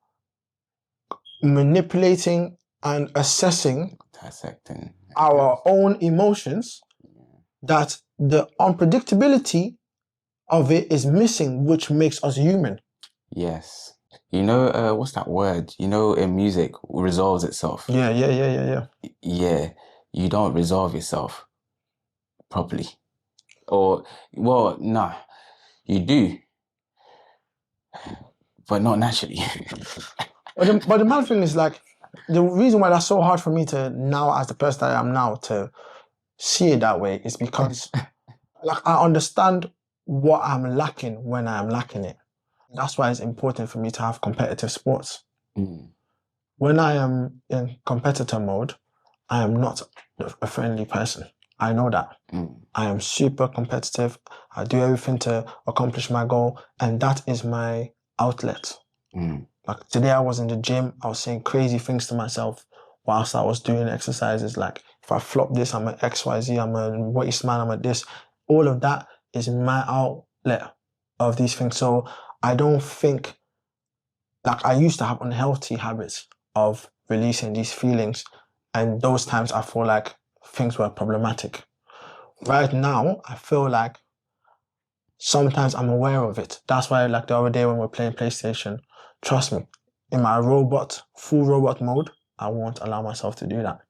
manipulating and dissecting our own emotions that the unpredictability of it is missing, which makes us human. Yes. What's that word? In music, resolves itself. Yeah. Yeah. You don't resolve yourself properly. Or, well, nah, you do. But not naturally. But the mad thing is like, the reason why that's so hard for me to now, as the person that I am now, to see it that way is because like I understand what I'm lacking when I'm lacking it. That's why it's important for me to have competitive sports. When I am in competitor mode, I am not a friendly person. I know that. I am super competitive. I do everything to accomplish my goal, and that is my outlet. Like today, I was in the gym. I was saying crazy things to myself whilst I was doing exercises. Like if I flop this, I'm an XYZ. I'm a waist man. I'm a this. All of that is my outlet of these things. So I don't think, like, I used to have unhealthy habits of releasing these feelings, and those times I feel like things were problematic. Right now, I feel like sometimes I'm aware of it. That's why, like the other day when we we're playing PlayStation, trust me, in my full robot mode, I won't allow myself to do that.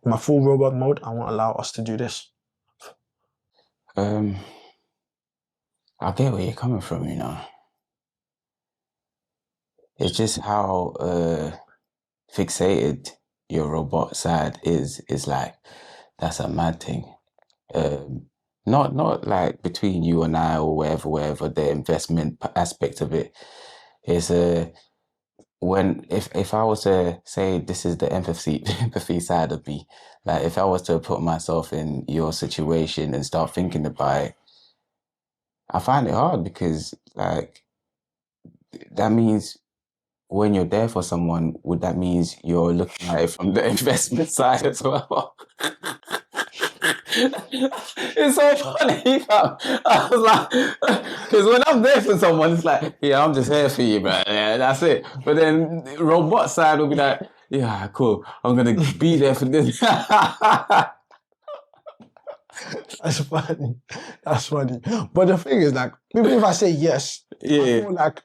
In my full robot mode, I won't allow us to do this. I get where you're coming from, you know. It's just how fixated your robot side is like, that's a mad thing. Not like between you and I or wherever the investment aspect of it is when if I was to say this is the empathy side of me, like if I was to put myself in your situation and start thinking about it, I find it hard because like that means when you're there for someone, that means you're looking at it from the investment side as well. It's so funny, fam. I was like, because when I'm there for someone, it's like, yeah, I'm just here for you, bro. Yeah, that's it. But then the robot side will be like, yeah, cool. I'm gonna be there for this. That's funny. That's funny. But the thing is, like, even if I say yes, I feel like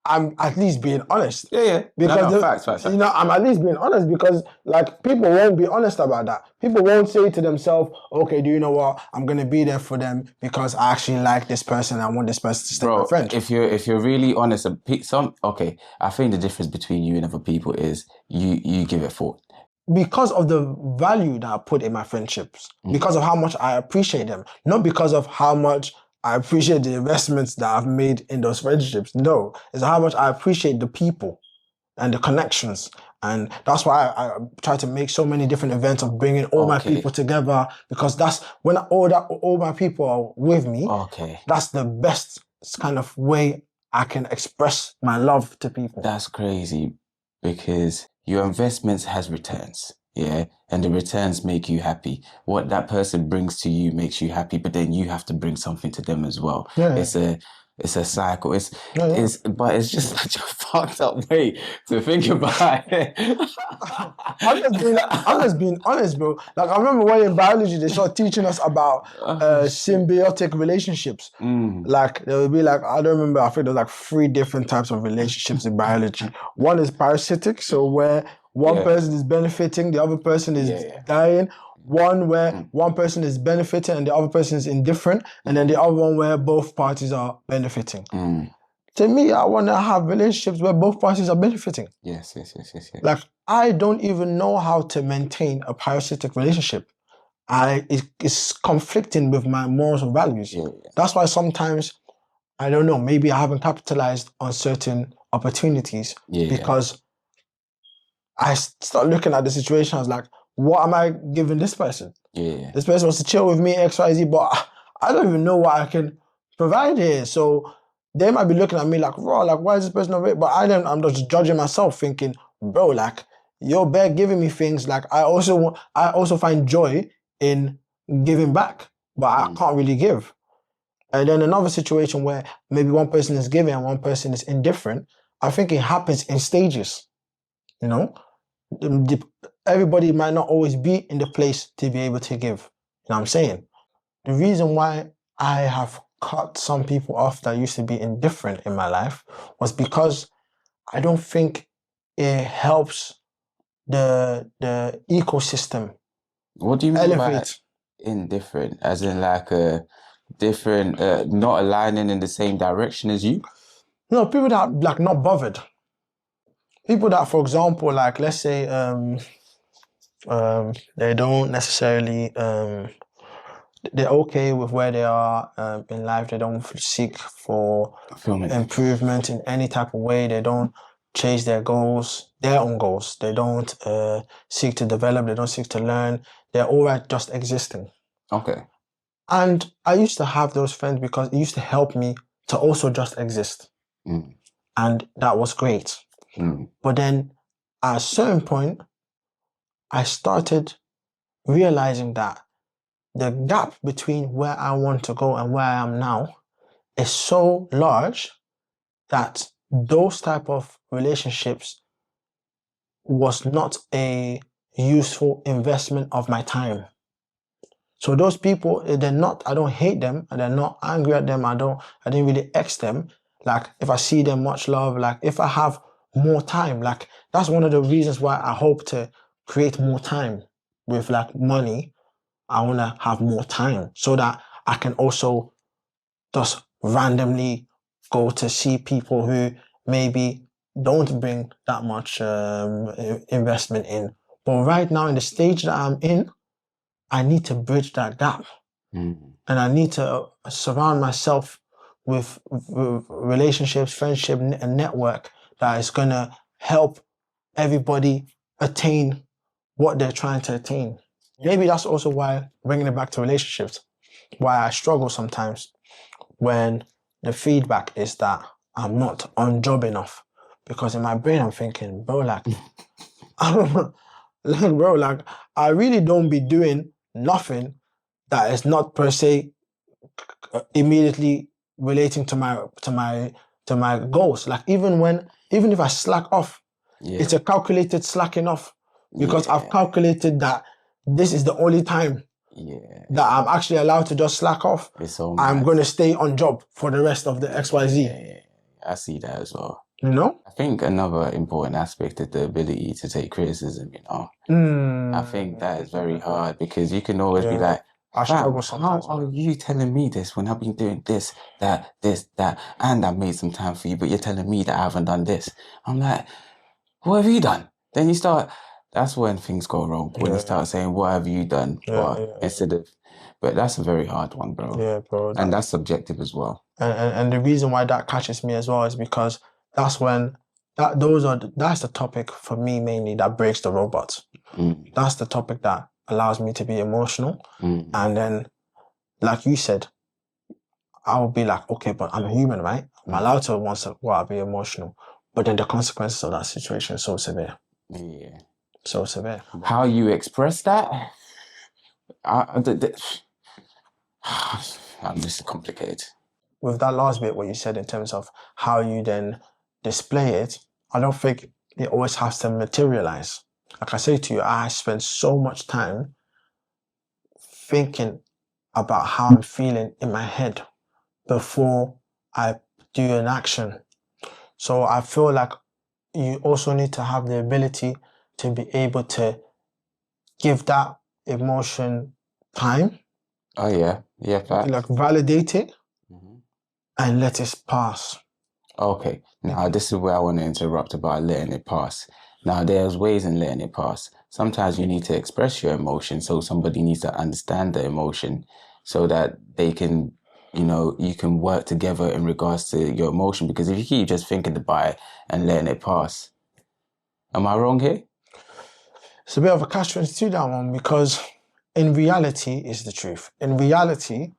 I'm at least being honest. Yeah. Because No, facts. you know, I'm at least being honest because like people won't be honest about that. People won't say to themselves, okay, do you know what? I'm gonna be there for them because I actually like this person. I want this person to stay my friend. If you're really honest, I think the difference between you and other people is you give it thought. Because of the value that I put in my friendships, because of how much I appreciate them, not because of how much I appreciate the investments that I've made in those friendships. No, it's how much I appreciate the people and the connections. And that's why I try to make so many different events of bringing all my people together, because that's when all my people are with me. That's the best kind of way I can express my love to people. That's crazy because your investments has returns, yeah? And the returns make you happy. What that person brings to you makes you happy, but then you have to bring something to them as well. Yeah. It's a cycle. But it's just such a fucked up way to think about it. I'm just being honest, bro. Like I remember when in biology they started teaching us about symbiotic relationships. Like there would be like, I don't remember, I think there's like 3 different types of relationships in biology. One is parasitic, so where one person is benefiting, the other person is dying. One where one person is benefiting and the other person is indifferent, and then the other one where both parties are benefiting. To me, I want to have relationships where both parties are benefiting. Yes. Like, I don't even know how to maintain a parasitic relationship. It's conflicting with my morals and values. That's why sometimes, I don't know, maybe I haven't capitalized on certain opportunities because I start looking at the situation. I was like, what am I giving this person? This person wants to chill with me, XYZ, but I don't even know what I can provide here. So they might be looking at me like, bro, like, why is this person not it? But I'm just judging myself thinking, bro, like, you're bare giving me things. Like, I also find joy in giving back, but I can't really give. And then another situation where maybe one person is giving and one person is indifferent, I think it happens in stages, you know? Everybody might not always be in the place to be able to give. You know what I'm saying? The reason why I have cut some people off that used to be indifferent in my life was because I don't think it helps the ecosystem. What do you mean by indifferent? As in like a different, not aligning in the same direction as you? No, people that like not bothered. People that, for example, like let's say they don't necessarily they're okay with where they are in life. They don't seek for improvement in any type of way. They don't chase their goals, their own goals. They don't seek to develop. They don't seek to learn. They're all right just existing. Okay. And I used to have those friends because it used to help me to also just exist. Mm. And that was great. Mm. But then at a certain point, I started realizing that the gap between where I want to go and where I am now is so large that those type of relationships was not a useful investment of my time. So those people, they're not, I don't hate them, and they're not angry at them. I didn't really X them. Like if I see them much love, like if I have more time, like that's one of the reasons why I hope to create more time with like money. I want to have more time so that I can also just randomly go to see people who maybe don't bring that much investment in. But right now in the stage that I'm in, I need to bridge that gap. Mm. And I need to surround myself with relationships, friendship, and network that is going to help everybody attain what they're trying to attain. Maybe that's also why, bringing it back to relationships, why I struggle sometimes when the feedback is that I'm not on job enough. Because in my brain, I'm thinking, bro, like, bro, like, I really don't be doing nothing that is not per se immediately relating to my goals. Like even if I slack off, it's a calculated slacking off because I've calculated that this is the only time that I'm actually allowed to just slack off. I'm going to stay on job for the rest of the XYZ. Yeah, I see that as well. You know? I think another important aspect is the ability to take criticism, you know. I think that is very hard because you can always be like, I struggle sometimes. How are you telling me this when I've been doing this, that, and I've made some time for you, but you're telling me that I haven't done this? I'm like, what have you done? Then you start, that's when things go wrong, when you start saying, what have you done? Instead of, but that's a very hard one, bro. Yeah, bro. And that's subjective as well. And the reason why that catches me as well is because that's when that's the topic for me mainly that breaks the robots. That's the topic that allows me to be emotional. And then, like you said, I'll be like, okay, but I'm a human, right? I'm allowed to once a while be emotional. But then the consequences of that situation is so severe. Yeah. So severe. How you express that? This is complicated. With that last bit, what you said in terms of how you then display it, I don't think it always has to materialize. Like I say to you, I spend so much time thinking about how I'm feeling in my head before I do an action. So I feel like you also need to have the ability to be able to give that emotion time. Oh yeah, facts. Like validate it and let it pass. Okay, now this is where I want to interrupt about letting it pass. Now there's ways in letting it pass. Sometimes you need to express your emotion, so somebody needs to understand the emotion so that they can, you can work together in regards to your emotion. Because if you keep just thinking about it and letting it pass, am I wrong here? It's a bit of a catch-22 that one, because in reality is the truth. In reality,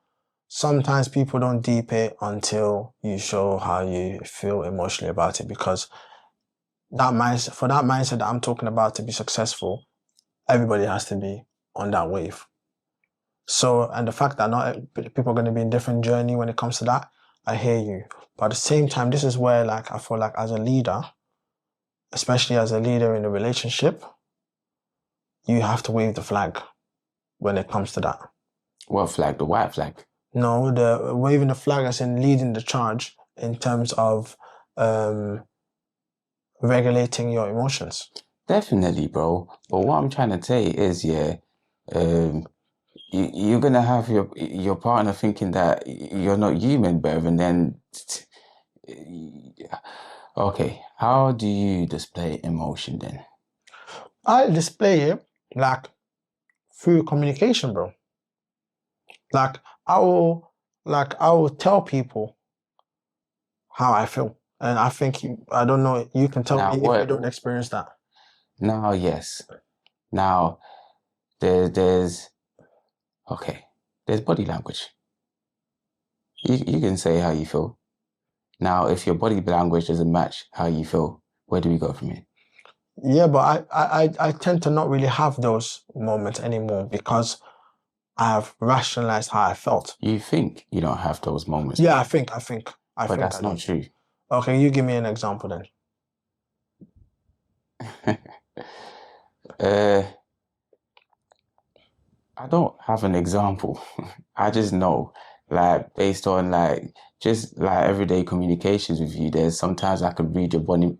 sometimes people don't deep it until you show how you feel emotionally about it, because that mindset that I'm talking about to be successful, everybody has to be on that wave. So, and the fact that not people are going to be in different journey when it comes to that, I hear you. But at the same time, this is where like I feel like as a leader, especially as a leader in a relationship, you have to wave the flag when it comes to that. What flag? The white flag? No, the waving the flag as in leading the charge in terms of regulating your emotions. Definitely, bro. But what I'm trying to say is, you're gonna have your partner thinking that you're not human, Bev, and then okay, how do you display emotion then? I display it like through communication, bro. Like I will tell people how I feel. And I think I don't know. You can tell Now me if you don't experience that. Now, yes. Now, there's okay. There's body language. You can say how you feel. Now, if your body language doesn't match how you feel, where do we go from here? Yeah, but I tend to not really have those moments anymore because I have rationalized how I felt. You think you don't have those moments. Yeah, I think but I that's not don't. true. Okay, you give me an example then. uh, I don't have an example. I just know, like, based on like just like everyday communications with you, there's sometimes I could read your body.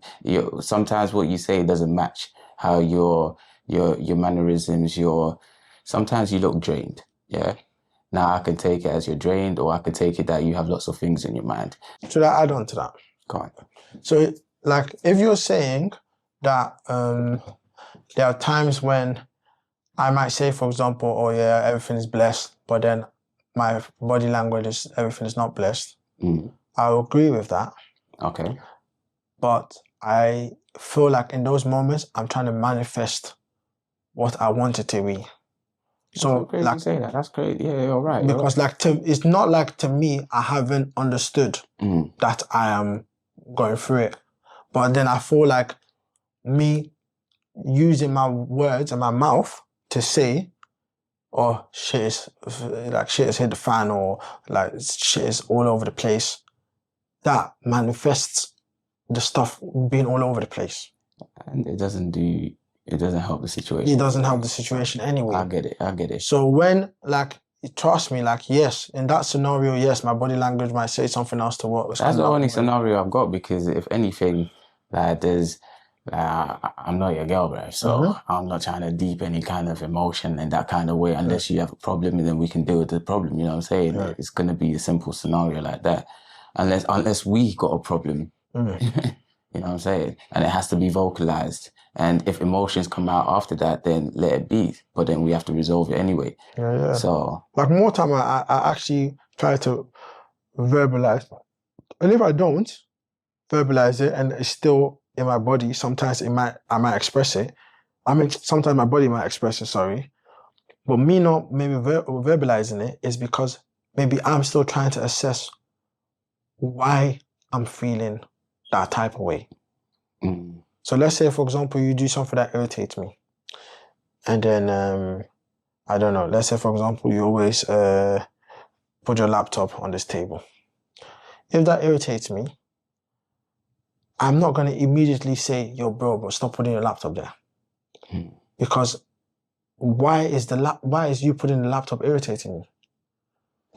Sometimes what you say doesn't match how your mannerisms. Sometimes you look drained. Yeah. Now I can take it as you're drained, or I can take it that you have lots of things in your mind. Should I add on to that? Go on. So, like, if you're saying that there are times when I might say, for example, oh yeah, everything is blessed, but then my body language is everything is not blessed. I agree with that. Okay. But I feel like in those moments, I'm trying to manifest what I want it to be. So Great like, you say that. That's great. Yeah, you're right. Because like it's not like to me, I haven't understood that I am going through it. But then I feel like me using my words and my mouth to say, oh, shit has hit the fan, or like shit is all over the place, that manifests the stuff being all over the place. And it doesn't help the situation. It doesn't help the situation anyway. I get it. So when, like, trust me, like, yes, in that scenario, yes, my body language might say something else to what was That's the coming only up. scenario I've got, because if anything, like I'm not your girl, bro. So I'm not trying to deep any kind of emotion in that kind of way. Unless you have a problem, and then we can deal with the problem. You know what I'm saying? Yeah. It's gonna be a simple scenario like that. Unless we got a problem. You know what I'm saying? And it has to be vocalized. And if emotions come out after that, then let it be. But then we have to resolve it anyway. Yeah. So, like, more time, I actually try to verbalize. And if I don't verbalize it and it's still in my body, sometimes I might express it. I mean, sometimes my body might express it, sorry. But me not maybe verbalizing it is because maybe I'm still trying to assess why I'm feeling that type of way. So let's say, for example, you do something that irritates me. And then, I don't know, let's say, for example, you always put your laptop on this table. If that irritates me, I'm not going to immediately say, yo, bro, stop putting your laptop there. Because why is you putting the laptop irritating me?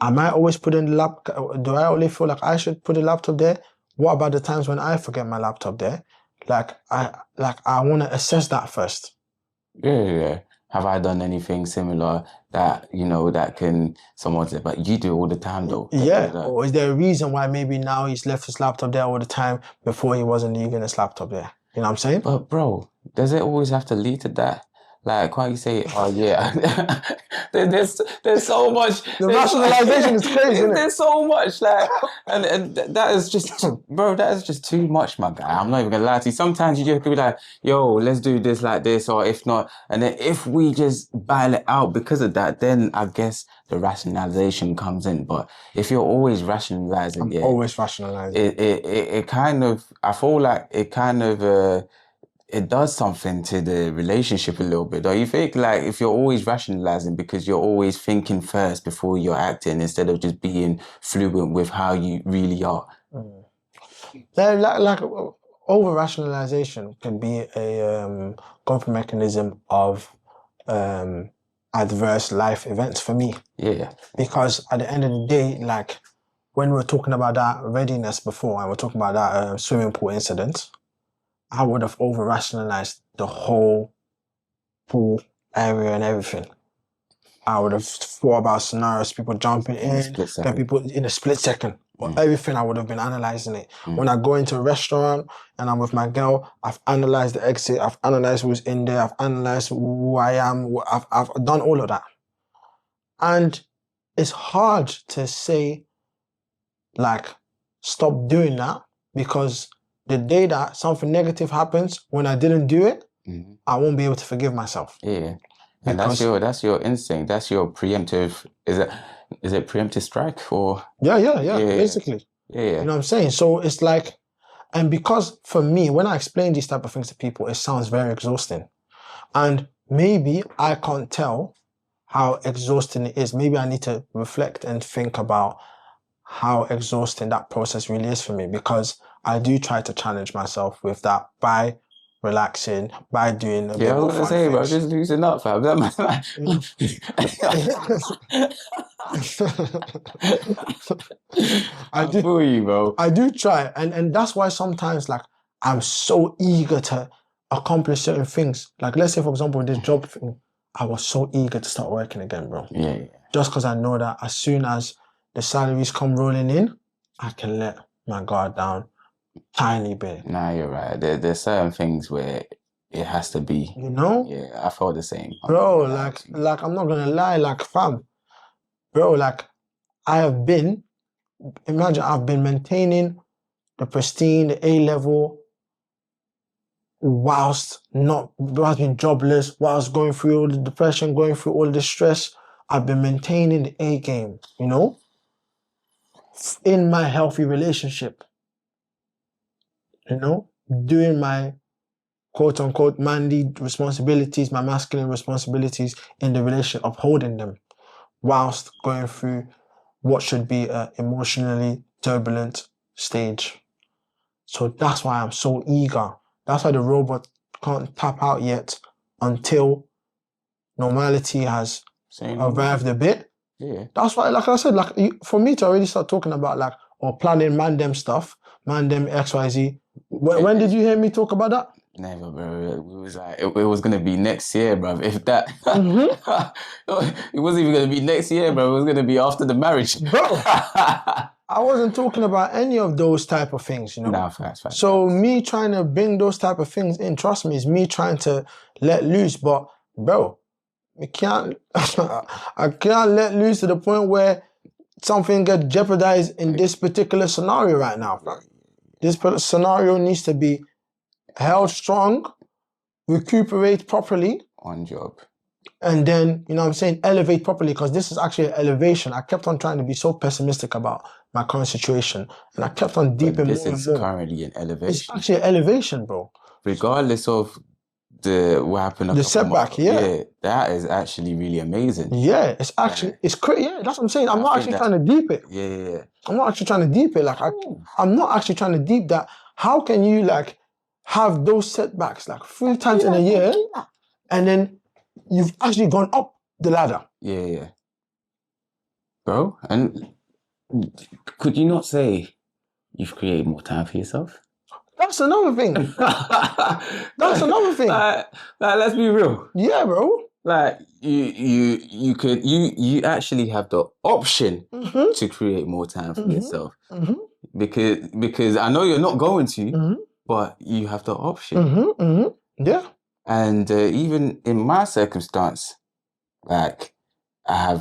Am I always putting the laptop? Do I only feel like I should put the laptop there? What about the times when I forget my laptop there? Like I want to assess that first. Yeah. Have I done anything similar that, that can someone say, but you do all the time though? Yeah. Or is there a reason why maybe now he's left his laptop there all the time before he wasn't leaving his laptop there? You know what I'm saying? But bro, does it always have to lead to that? Like, can't you say, oh yeah, there's so much. The rationalization is crazy, isn't it? There's so much, like, and that is just, bro, that is just too much, my guy. I'm not even gonna lie to you. Sometimes you just be like, yo, let's do this like this, or if not, and then if we just bail it out because of that, then I guess the rationalization comes in. But if you're always rationalizing, always rationalizing. It kind of, I feel like it kind of, it does something to the relationship a little bit. Don't you think? Like, if you're always rationalizing because you're always thinking first before you're acting, instead of just being fluent with how you really are. Like over rationalization can be a coping mechanism of adverse life events for me. Yeah. Because at the end of the day, like when we were talking about that readiness before, and we're talking about that swimming pool incident, I would have over rationalized the whole pool area and everything. I would have thought about scenarios, people jumping in, then people in a split second. Everything, I would have been analyzing it. When I go into a restaurant and I'm with my girl, I've analyzed the exit, I've analyzed who's in there, I've analyzed who I am, I've done all of that. And it's hard to say, like, stop doing that because the day that something negative happens, when I didn't do it, I won't be able to forgive myself. Yeah. And Because- that's your instinct. That's your preemptive. Is it preemptive strike or? Yeah, basically. Yeah. You know what I'm saying? So it's like, and because for me, when I explain these type of things to people, it sounds very exhausting. And maybe I can't tell how exhausting it is. Maybe I need to reflect and think about how exhausting that process really is for me, because I do try to challenge myself with that by relaxing, by doing a bit Yeah, I more was gonna fun say, bro, things. just loosen up, fam. I feel you, bro. I do try, and that's why sometimes like I'm so eager to accomplish certain things. Like let's say for example this job thing, I was so eager to start working again, bro. Yeah. Just because I know that as soon as the salaries come rolling in, I can let my guard down tiny bit. Nah, you're right. There's certain things where it has to be. You know? Yeah, I felt the same. Bro, like I'm not gonna lie, like fam, bro, like imagine I've been maintaining the pristine, the A level, whilst being jobless, whilst going through all the depression, going through all the stress. I've been maintaining the A game, you know, in my healthy relationship, you know, doing my quote unquote manly responsibilities, my masculine responsibilities in the relationship, upholding them, whilst going through what should be an emotionally turbulent stage. So that's why I'm so eager. That's why the robot can't tap out yet until normality has arrived a bit. Yeah. That's why, like I said, like for me to already start talking about like or planning man them stuff, man them XYZ. When did you hear me talk about that? Never, bro. It was like it was gonna be next year, bro. If that, it wasn't even gonna be next year, bro. It was gonna be after the marriage, bro. I wasn't talking about any of those type of things, you know. Nah, facts. So me trying to bring those type of things in, trust me, is me trying to let loose. But bro, I can't let loose to the point where something gets jeopardized in this particular scenario right now. This scenario needs to be held strong, recuperate properly. On job. And then, you know what I'm saying, elevate properly, because this is actually an elevation. I kept on trying to be so pessimistic about my current situation, and I kept on deepening more and more. This is currently an elevation. It's actually an elevation, bro. Regardless of what happened. The setback, yeah. That is actually really amazing. Yeah, it's actually, it's crazy. Yeah, that's what I'm saying. I'm not actually trying to deep it. Yeah. I'm not actually trying to deep it. Like, I'm not actually trying to deep that. How can you, like, have those setbacks, like, 3 times in a year, and then you've actually gone up the ladder? Yeah. Bro, and could you not say you've created more time for yourself? That's another thing. That's another thing. Like, let's be real. Yeah, bro. Like you actually have the option to create more time for yourself. Because I know you're not going to, but you have the option. Yeah. And even in my circumstance, like I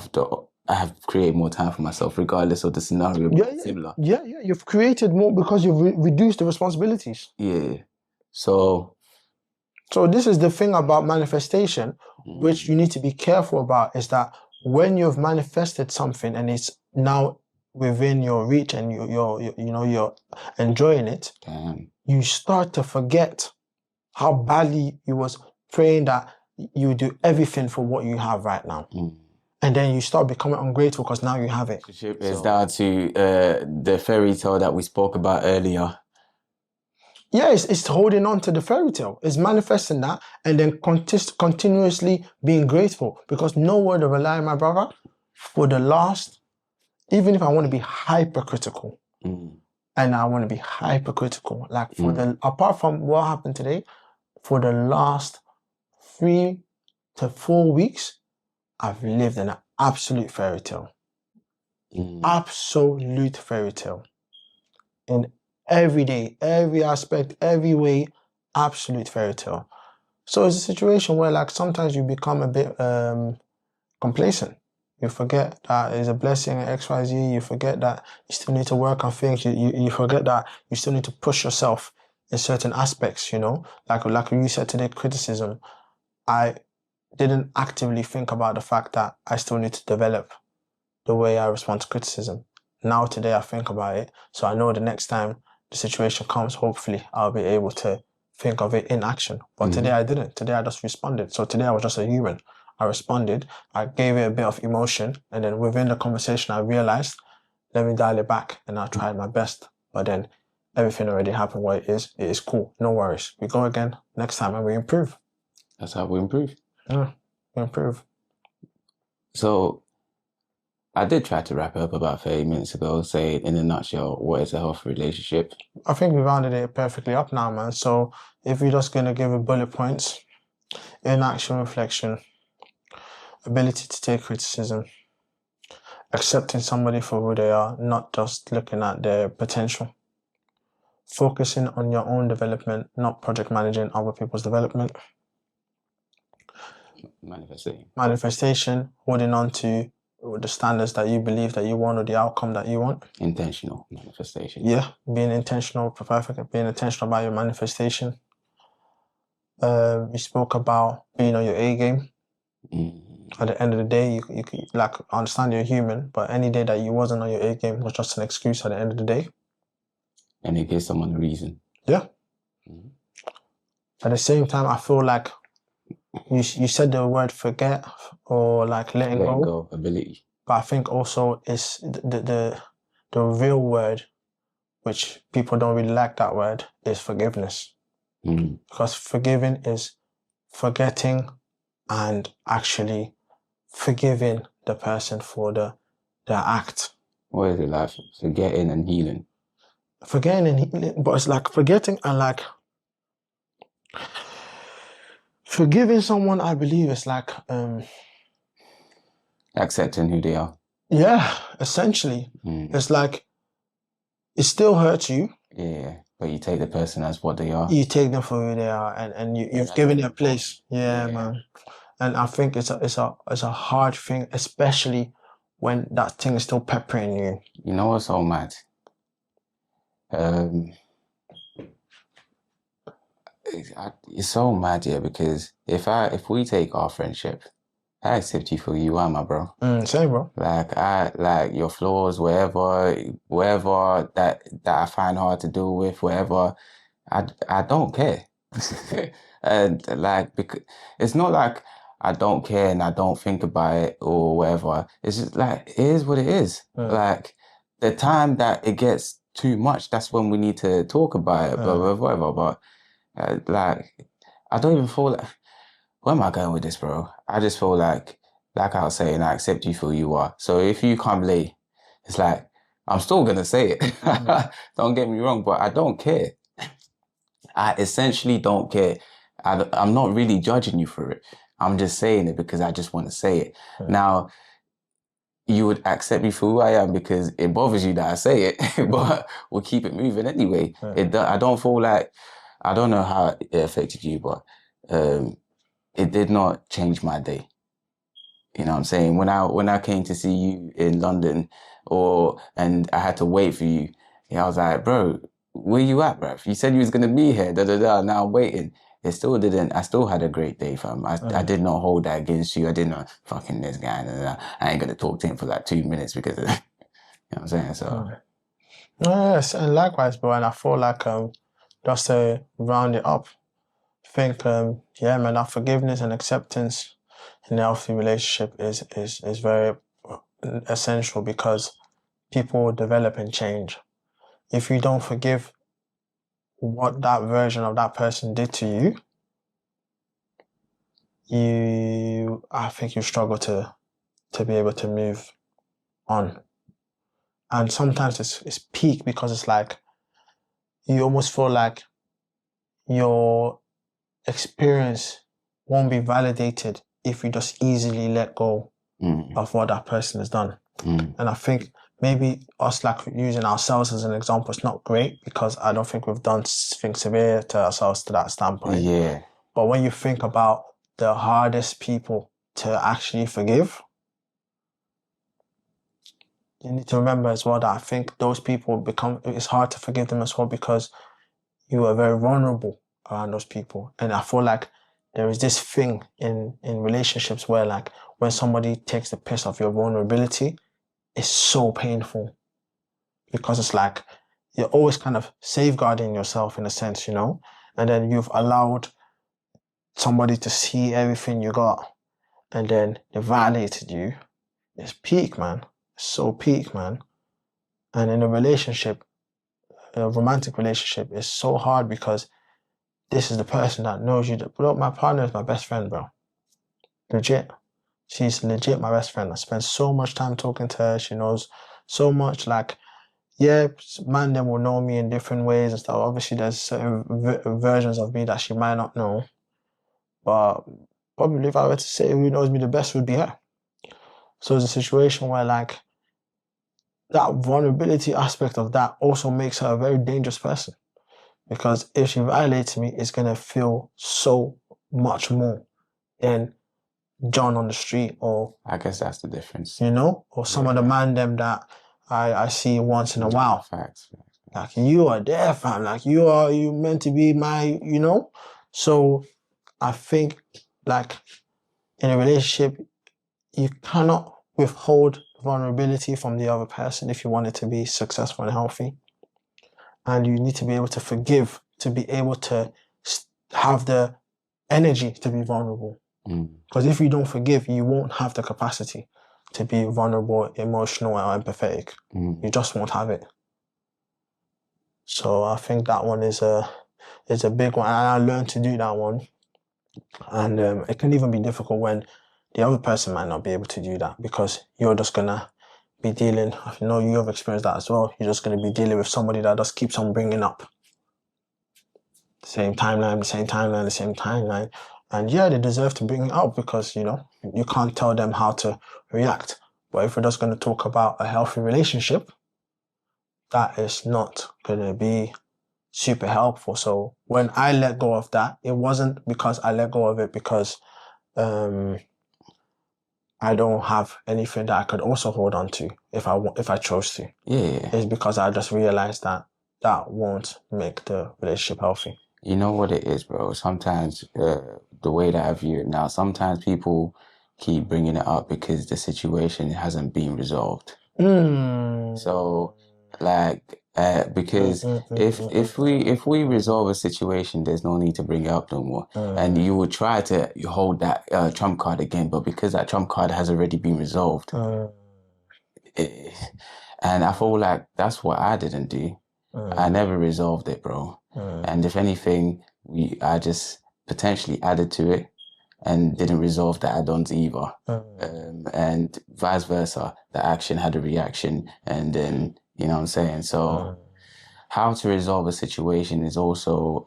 have created more time for myself, regardless of the scenario. Similar. Yeah. You've created more because you've reduced the responsibilities. Yeah. So this is the thing about manifestation, which you need to be careful about, is that when you've manifested something and it's now within your reach and you're enjoying it, you start to forget how badly you was praying that you do everything for what you have right now. And then you start becoming ungrateful because now you have it. It's down to the fairy tale that we spoke about earlier. Yeah, it's holding on to the fairy tale. It's manifesting that and then continuously being grateful. Because no word of a lie, my brother, for the last, even if I want to be hypercritical, and I want to be hypercritical, like apart from what happened today, for the last 3 to 4 weeks, I've lived in an absolute fairy tale. Absolute fairy tale. In every day, every aspect, every way, absolute fairy tale. So it's a situation where like sometimes you become a bit complacent. You forget that it's a blessing in XYZ. You forget that you still need to work on things. You forget that you still need to push yourself in certain aspects, Like you said today, criticism. I didn't actively think about the fact that I still need to develop the way I respond to criticism. Now today I think about it, so I know the next time the situation comes, hopefully I'll be able to think of it in action. But today I didn't. Today I just responded. So today I was just a human. I responded, I gave it a bit of emotion, and then within the conversation I realized, let me dial it back, and I tried my best. But then everything already happened what it is. It is cool. No worries. We go again next time and we improve. That's how we improve. Yeah, we improve. So I did try to wrap it up about 30 minutes ago, say in a nutshell, what is a healthy relationship? I think we rounded it perfectly up now, man. So if we're just going to give it bullet points, inaction, reflection, ability to take criticism, accepting somebody for who they are, not just looking at their potential, focusing on your own development, not project managing other people's development, manifestation, holding on to the standards that you believe that you want or the outcome that you want. Intentional manifestation. Yeah, being intentional, being intentional about your manifestation. We spoke about being on your A game. At the end of the day, you like understand you're human, but any day that you wasn't on your A game was just an excuse at the end of the day. And it gives someone a reason. Yeah. At the same time, I feel like you said the word forget or like letting go. Ability. But I think also it's the real word, which people don't really like that word, is forgiveness. Because forgiving is forgetting and actually forgiving the person for their act. What is it like? Forgetting and healing. Forgetting and healing, but it's like forgetting and like forgiving someone, I believe, is like accepting who they are. Yeah, essentially. It's like it still hurts you. Yeah, but you take the person as what they are. You take them for who they are, and you've given it a place. Yeah, man. And I think it's a hard thing, especially when that thing is still peppering you. You know what's so mad? It's so mad, yeah, because if we take our friendship, I accept you for who you are, my bro. Same, bro. Like your flaws, wherever that I find hard to deal with, wherever, I don't care. And like, because it's not like I don't care and I don't think about it or whatever. It's just like, it is what it is. Like the time that it gets too much, that's when we need to talk about it, but whatever. But like, I don't even feel like, where am I going with this, bro? I just feel like I was saying, I accept you for who you are. So if you come late, it's like, I'm still going to say it. Don't get me wrong, but I don't care. I essentially don't care. I'm not really judging you for it. I'm just saying it because I just want to say it. Now, you would accept me for who I am because it bothers you that I say it, but we'll keep it moving anyway. I don't feel like, I don't know how it affected you, but it did not change my day. You know what I'm saying? When I came to see you in London and I had to wait for you, I was like, bro, where you at, bruv? You said you was going to be here, now I'm waiting. It still didn't, I still had a great day, fam. I did not hold that against you. I did not, fucking this guy, I ain't going to talk to him for like 2 minutes because of, you know what I'm saying? So. Yes, and likewise, bro. And I feel like, just to round it up, I think, yeah, man, that forgiveness and acceptance in a healthy relationship is very essential because people develop and change. If you don't forgive what that version of that person did to you, I think you struggle to be able to move on. And sometimes it's peak because it's like you almost feel like your experience won't be validated if you just easily let go of what that person has done. And I think maybe us like using ourselves as an example is not great because I don't think we've done things severe to ourselves to that standpoint. Yeah. But when you think about the hardest people to actually forgive, you need to remember as well that I think those people it's hard to forgive them as well because you are very vulnerable around those people. And I feel like there is this thing in relationships where like when somebody takes the piss off your vulnerability, it's so painful because it's like you're always kind of safeguarding yourself in a sense, you know, and then you've allowed somebody to see everything you got and then they violated you. It's peak, man. It's so peak, man. And in a relationship, a romantic relationship, it's so hard because this is the person that knows you. Bro, my partner is my best friend, bro. Legit. She's legit my best friend. I spend so much time talking to her. She knows so much. Like, yeah, man, them will know me in different ways and stuff. Obviously, there's certain versions of me that she might not know. But probably if I were to say who knows me the best would be her. So it's a situation where like that vulnerability aspect of that also makes her a very dangerous person. Because if she violates me, it's going to feel so much more than John on the street or... I guess that's the difference. You know? Or some of the man them that I see once in a while. Facts. Like, you are there, fam. Like, you meant to be my, you know? So, I think, like, in a relationship, you cannot withhold vulnerability from the other person if you want it to be successful and healthy. And you need to be able to forgive, to be able to have the energy to be vulnerable. Because if you don't forgive, you won't have the capacity to be vulnerable, emotional, and empathetic. You just won't have it. So I think that one is a big one. And I learned to do that one. And it can even be difficult when the other person might not be able to do that because you're just going to be dealing, I know you've experienced that as well, you're just going to be dealing with somebody that just keeps on bringing up the same timeline. And yeah, they deserve to bring it up because, you know, you can't tell them how to react. But if we're just going to talk about a healthy relationship, that is not going to be super helpful. So when I let go of that, it wasn't because I let go of it because I don't have anything that I could also hold on to if I chose to. Yeah. It's because I just realized that won't make the relationship healthy. You know what it is, bro? Sometimes the way that I view it now, sometimes people keep bringing it up because the situation hasn't been resolved. So, like, because if we resolve a situation, there's no need to bring it up no more. And you will try to hold that trump card again, but because that trump card has already been resolved, and I feel like that's what I didn't do. I never resolved it, bro. And if anything, I just potentially added to it and didn't resolve the add-ons either. And vice versa, the action had a reaction, and then, you know what I'm saying? So how to resolve a situation is also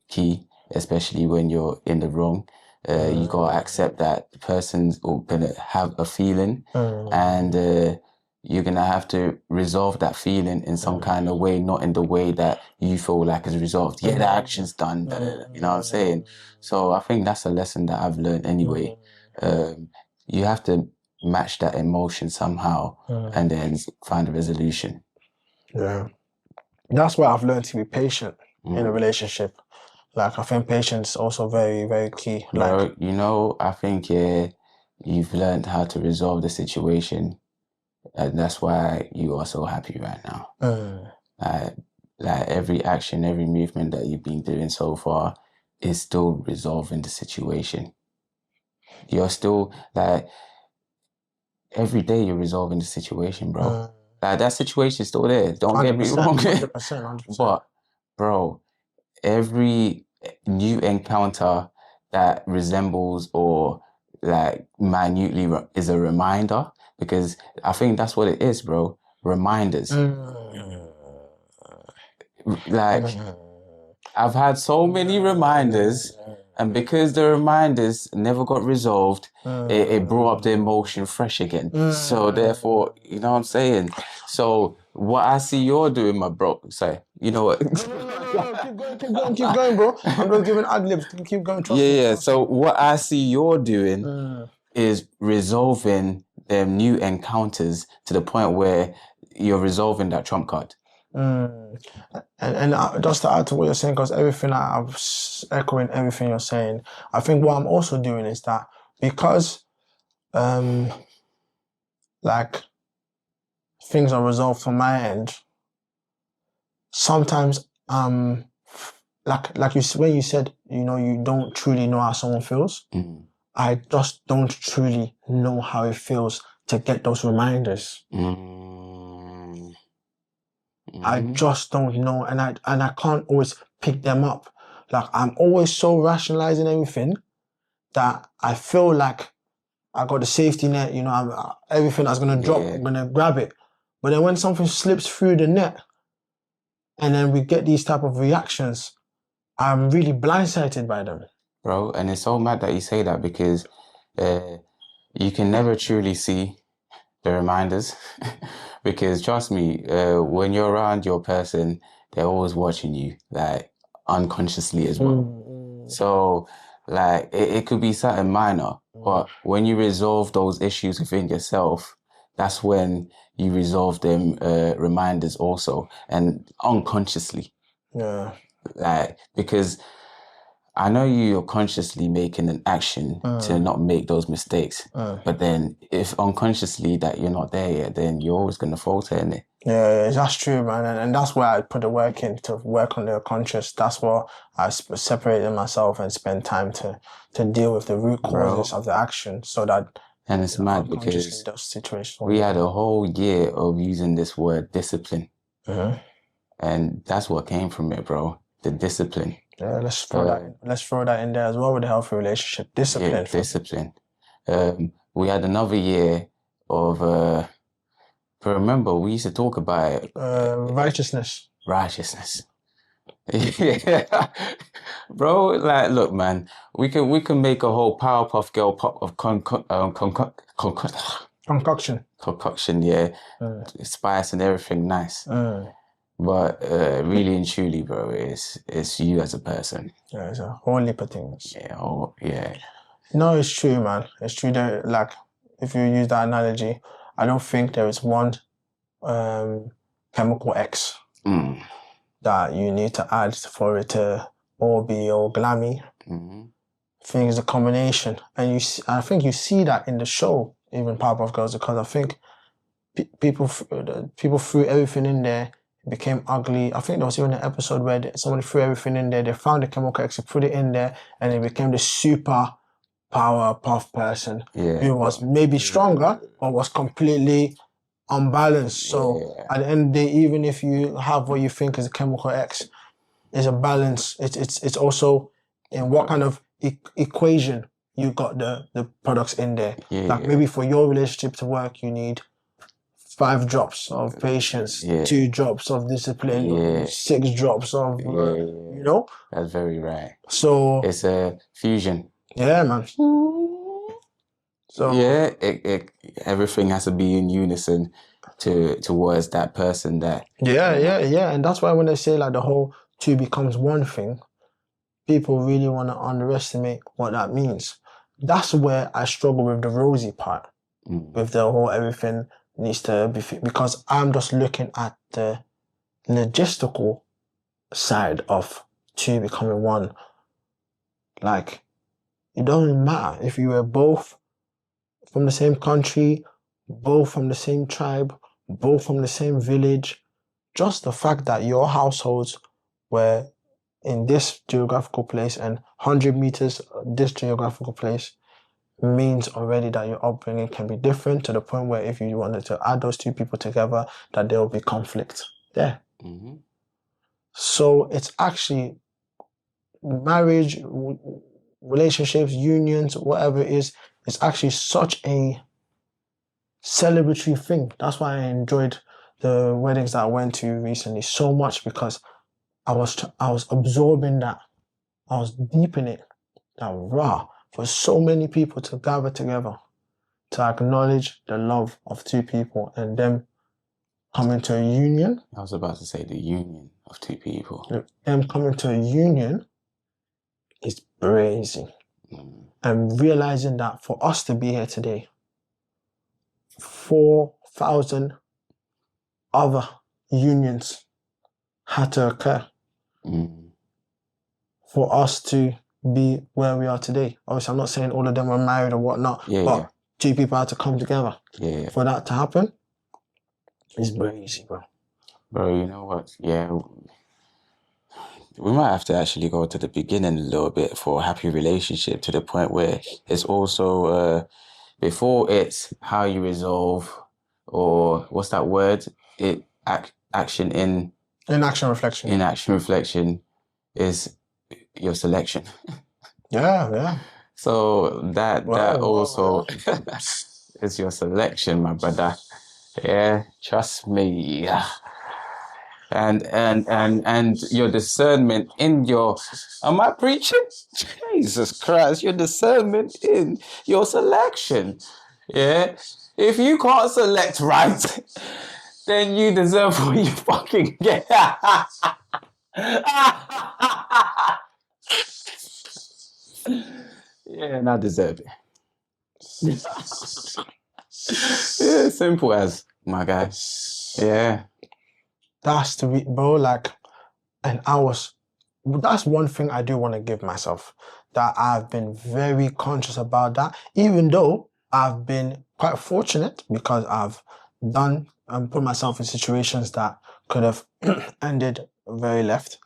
key, especially when you're in the wrong. You gotta accept that the person's gonna have a feeling, and you're gonna have to resolve that feeling in some kind of way, not in the way that you feel like is resolved. Yeah, the action's done. You know what I'm saying? So I think that's a lesson that I've learned anyway. You have to match that emotion somehow, and then find a resolution. Yeah, that's why I've learned to be patient in a relationship. Like, I think patience is also very, very key. Bro, you know, I think you've learned how to resolve the situation. And that's why you are so happy right now. Like every action, every movement that you've been doing so far is still resolving the situation. You're still, like, every day you're resolving the situation, bro. Like, that situation is still there. Don't get me wrong. 100%. But, bro, every new encounter that resembles or like minutely is a reminder, because I think that's what it is, bro. Reminders. Like, I've had so many reminders, and because the reminders never got resolved, it brought up the emotion fresh again. So therefore, you know what I'm saying? So what I see you're doing, my bro, say, you know what? Keep going, bro. I'm just giving ad-libs. Keep going, trust me. So what I see you're doing is resolving them new encounters to the point where you're resolving that trump card. And just to add to what you're saying, because everything I'm echoing everything you're saying, I think what I'm also doing is that because like things are resolved from my end, sometimes like you when you said, you know, you don't truly know how someone feels. I just don't truly know how it feels to get those reminders. I just don't know, and I can't always pick them up. Like I'm always so rationalizing everything that I feel like I got the safety net. You know, everything that's gonna drop, I'm gonna grab it. But then when something slips through the net, and then we get these type of reactions, I'm really blindsided by them. Bro, and it's so mad that you say that because you can never truly see the reminders because trust me, when you're around your person, they're always watching you, like unconsciously as well. So like it could be something minor, but when you resolve those issues within yourself, that's when you resolve them reminders also, and unconsciously. Yeah. Like, because I know you're consciously making an action to not make those mistakes, but then if unconsciously that you're not there yet, then you're always going to falter in it. Yeah, that's true, man. And that's where I put the work in, to work on the conscious. That's where I separated myself and spend time to deal with the root causes of the action, so that. And it's mad because those situations we had a whole year of using this word discipline. And that's what came from it, bro. The discipline. Yeah, let's throw that in there as well with the healthy relationship. Discipline. Yeah, discipline. We had another year of but remember we used to talk about righteousness. Righteousness. Yeah. Bro, like look man, we can make a whole Powerpuff Girl pop of concoction, yeah. Spice and everything nice. But really and truly, bro, it's you as a person. Yeah, it's a whole heap of things. Yeah. No, it's true, man. It's true that, like, if you use that analogy, I don't think there is one chemical X that you need to add for it to all be all glammy. I think it's a combination, and I think you see that in the show, even Powerpuff Girls, because I think people threw everything in there. It became ugly. I think there was even an episode where somebody threw everything in there. They found the chemical X, put it in there, and it became the super Powerpuff person who was maybe stronger, but was completely unbalanced. So at the end of the day, even if you have what you think is a chemical X, it's a balance. It's also in what kind of equation you got the products in there. Like maybe for your relationship to work, you need 5 drops of patience, 2 drops of discipline, 6 drops of, you know? That's very right. So it's a fusion. Yeah, man. So yeah, everything has to be in unison towards that person that. Yeah. And that's why when they say like the whole 2 becomes 1 thing, people really want to underestimate what that means. That's where I struggle with the rosy part, with the whole everything needs to be because I'm just looking at the logistical side of 2 becoming 1. Like, it doesn't matter if you were both from the same country, both from the same tribe, both from the same village. Just the fact that your households were in this geographical place and 100 meters this geographical place means already that your upbringing can be different, to the point where if you wanted to add those 2 people together, that there will be conflict there. So it's actually marriage, relationships, unions, whatever it is, it's actually such a celebratory thing. That's why I enjoyed the weddings that I went to recently so much, because I was absorbing that. I was deep in it. That for so many people to gather together to acknowledge the love of 2 people and them coming to a union. I was about to say the union of 2 people. Them coming to a union is crazy. And realizing that for us to be here today, 4,000 other unions had to occur for us to be where we are today. Obviously, I'm not saying all of them were married or whatnot, but 2 people had to come together for that to happen. It's very easy, bro. Bro, you know what? Yeah. We might have to actually go to the beginning a little bit for a happy relationship, to the point where it's also, before it's how you resolve, or what's that word? Action in... Inaction reflection. Inaction reflection is your selection. Yeah. So that also is your selection, my brother. Yeah, trust me. And your discernment in your... Am I preaching? Jesus Christ, your discernment in your selection. Yeah. If you can't select right, then you deserve what you fucking get. Yeah, and I deserve it. Yeah, simple as, my guy. Yeah. That's the bro, like, and that's one thing I do want to give myself, that I've been very conscious about that, even though I've been quite fortunate because I've done and put myself in situations that could have ended very left.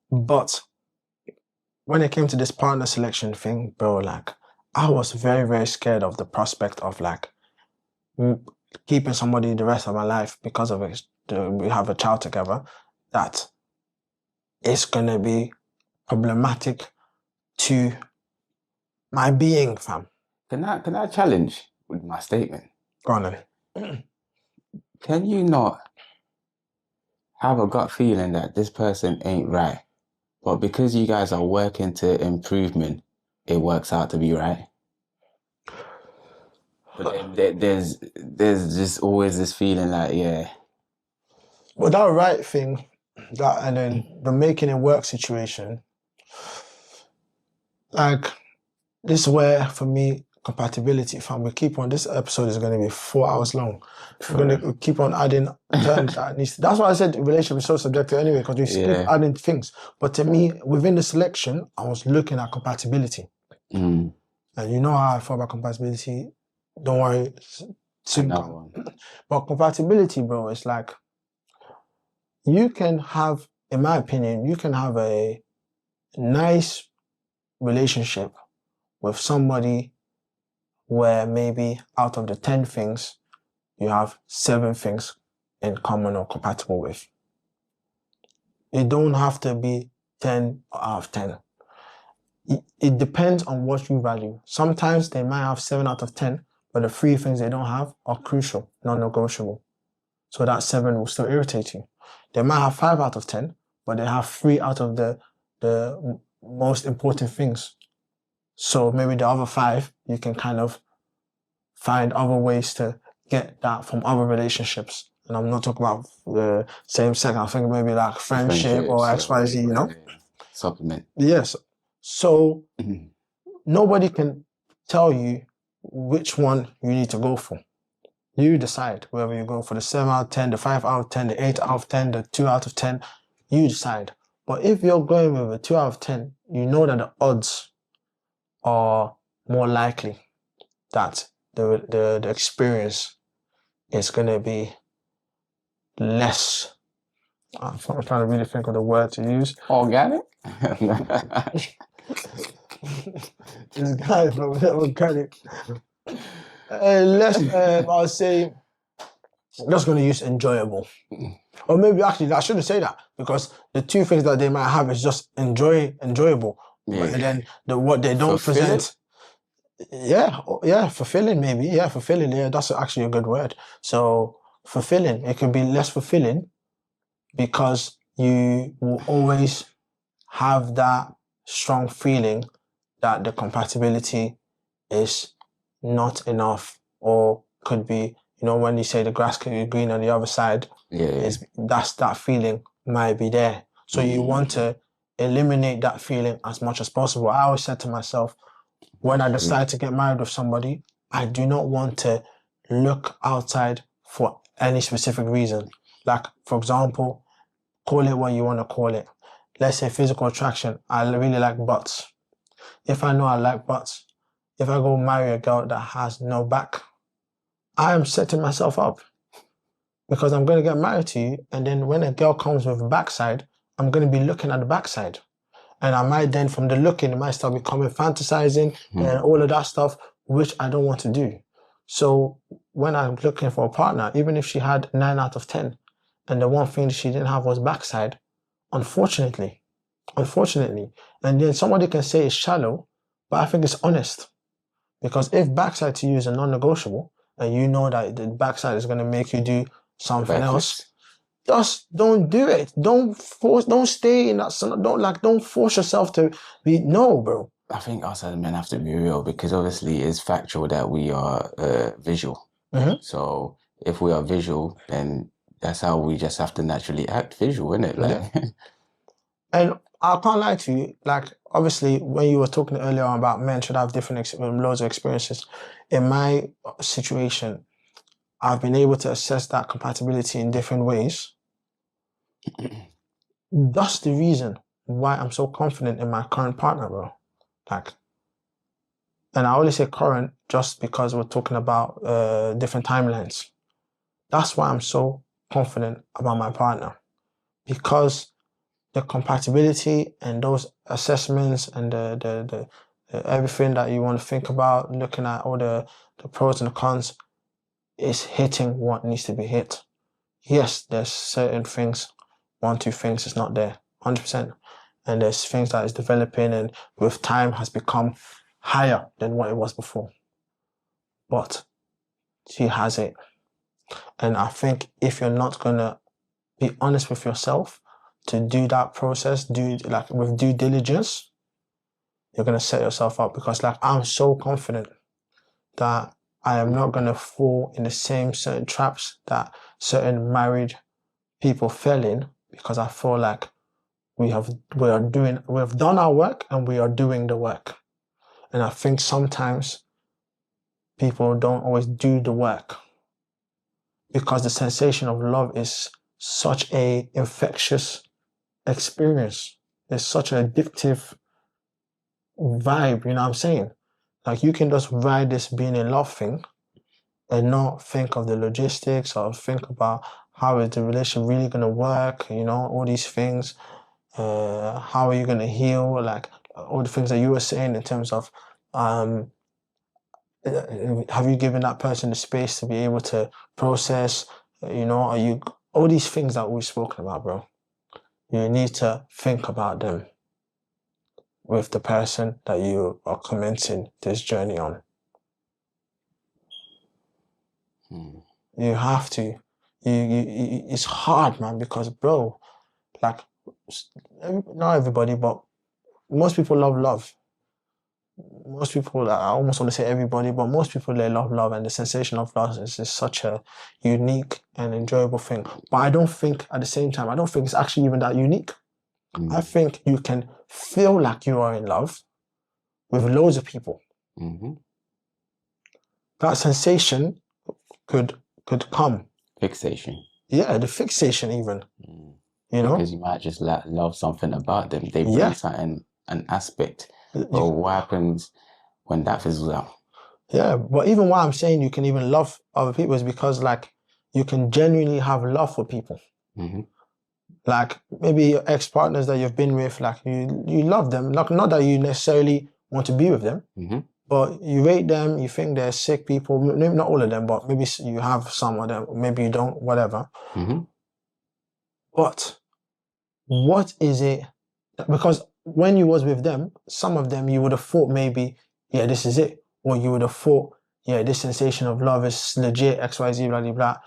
But when it came to this partner selection thing, bro, like, I was very, very scared of the prospect of like keeping somebody the rest of my life because of it. We have a child together, that it's gonna be problematic to my being, fam. Can I challenge with my statement? Go on then. Can you not have a gut feeling that this person ain't right, but because you guys are working to improvement, it works out to be right? But then there's just always this feeling like, yeah. Well, that right thing, that, and then the making it work situation, like, this is where, for me, compatibility, fam, we keep on, this episode is going to be 4 hours long. We're going to keep on adding terms that needs. That's why I said relationship is so subjective anyway, because we keep adding things. But to me, within the selection, I was looking at compatibility. And you know how I feel about compatibility. Don't worry. Soon come. But compatibility, bro, it's like, you can have, in my opinion, you can have a nice relationship with somebody where maybe out of the 10 things, you have 7 things in common or compatible with. It don't have to be 10 out of 10. It depends on what you value. Sometimes they might have 7 out of 10, but the 3 things they don't have are crucial, non-negotiable. So that 7 will still irritate you. They might have 5 out of 10, but they have 3 out of the most important things. So maybe the other 5, you can kind of find other ways to get that from other relationships. And I'm not talking about the same sex. I'm thinking maybe like friendship or XYZ, you know? Supplement. Yes. So nobody can tell you which one you need to go for. You decide whether you go for the 7 out of 10, the 5 out of 10, the 8 out of 10, the 2 out of 10. You decide. But if you're going with a 2 out of 10, you know that the odds are more likely that the experience is going to be less. I'm trying to really think of the word to use. Organic? This guy is organic. Less, I'll say, I'm just going to use enjoyable. Or maybe actually, I shouldn't say that, because the 2 things that they might have is just enjoyable. Yeah. And then what they don't present. Yeah, fulfilling maybe. Yeah, fulfilling. Yeah, that's actually a good word. So fulfilling, it can be less fulfilling because you will always have that strong feeling that the compatibility is not enough, or could be, you know, when you say the grass could be green on the other side, that's that feeling might be there. So you want to eliminate that feeling as much as possible. I always said to myself, when I decide to get married with somebody, I do not want to look outside for any specific reason. Like, for example, call it what you want to call it. Let's say physical attraction. I really like butts. If I know I like butts, if I go marry a girl that has no back, I am setting myself up because I'm going to get married to you. And then when a girl comes with a backside, I'm going to be looking at the backside. And I might then, from the looking, it might start becoming fantasizing and all of that stuff, which I don't want to do. So when I'm looking for a partner, even if she had 9 out of 10, and the one thing that she didn't have was backside, unfortunately. And then somebody can say it's shallow, but I think it's honest. Because if backside to you is a non-negotiable, and you know that the backside is going to make you do something else, just don't do it. Don't stay in that. Don't force yourself to be. No, bro. I think us as men have to be real, because obviously it's factual that we are visual. So if we are visual, then that's how we just have to naturally act visual, isn't it? Like, and I can't lie to you. Like, obviously, when you were talking earlier on about men should have different loads of experiences, in my situation, I've been able to assess that compatibility in different ways. That's the reason why I'm so confident in my current partner, bro. Like, and I only say current just because we're talking about different timelines. That's why I'm so confident about my partner, because the compatibility and those assessments and the everything that you want to think about, looking at all the pros and the cons, is hitting what needs to be hit. Yes, there's certain things, 1-2 things is not there, 100%. And there's things that is developing and with time has become higher than what it was before. But she has it. And I think if you're not going to be honest with yourself to do that process, with due diligence, you're going to set yourself up, because like, I'm so confident that I am not going to fall in the same certain traps that certain married people fell in, because I feel like we have done our work and we are doing the work. And I think sometimes people don't always do the work, because the sensation of love is such a infectious experience. It's such an addictive vibe, you know what I'm saying? Like, you can just ride this being in love thing and not think of the logistics or think about how is the relationship really going to work, you know, all these things. How are you going to heal? Like, all the things that you were saying in terms of, have you given that person the space to be able to process, you know, all these things that we've spoken about, bro. You need to think about them with the person that you are commencing this journey on. You have to. It's hard, man, because, bro, like, not everybody, but most people love love. Most people, I almost want to say everybody, but most people, they love love, and the sensation of love is such a unique and enjoyable thing. But I don't think, at the same time, I don't think it's actually even that unique. I think you can feel like you are in love with loads of people. That sensation could come. Fixation. Yeah, the fixation even. You know? Because you might just love something about them. They bring something, an aspect. But what happens when that fizzles out? Yeah, but even why I'm saying you can even love other people is because, like, you can genuinely have love for people. Like, maybe your ex-partners that you've been with, like, you love them. Not that you necessarily want to be with them, but you rate them, you think they're sick people. Maybe not all of them, but maybe you have some of them, maybe you don't, whatever. But what is it? Because when you was with them, some of them you would have thought maybe, yeah, this is it. Or you would have thought, yeah, this sensation of love is legit, XYZ, blah, blah, blah.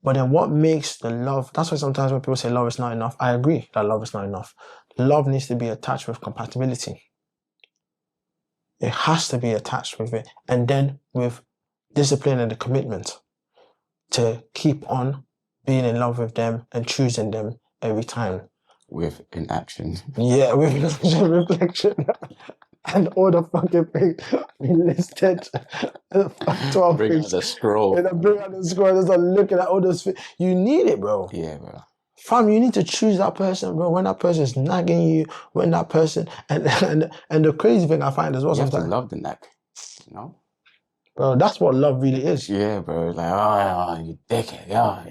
But then what makes the love, that's why sometimes when people say love is not enough, I agree that love is not enough. Love needs to be attached with compatibility. It has to be attached with it. And then with discipline and the commitment to keep on being in love with them and choosing them every time. With inaction. Yeah, with reflection. and all the fucking things been listed. 12 Bring out things. the scroll. And then bring out the scroll and start looking at all those things. You need it, bro. Yeah, bro. Fam, you need to choose that person, bro. When that person is nagging you, when that person and the crazy thing I find as well You have to sometimes, love the nag, you know? bro, that's what love really is. Yeah, bro. Like, oh, you dickhead. Yeah.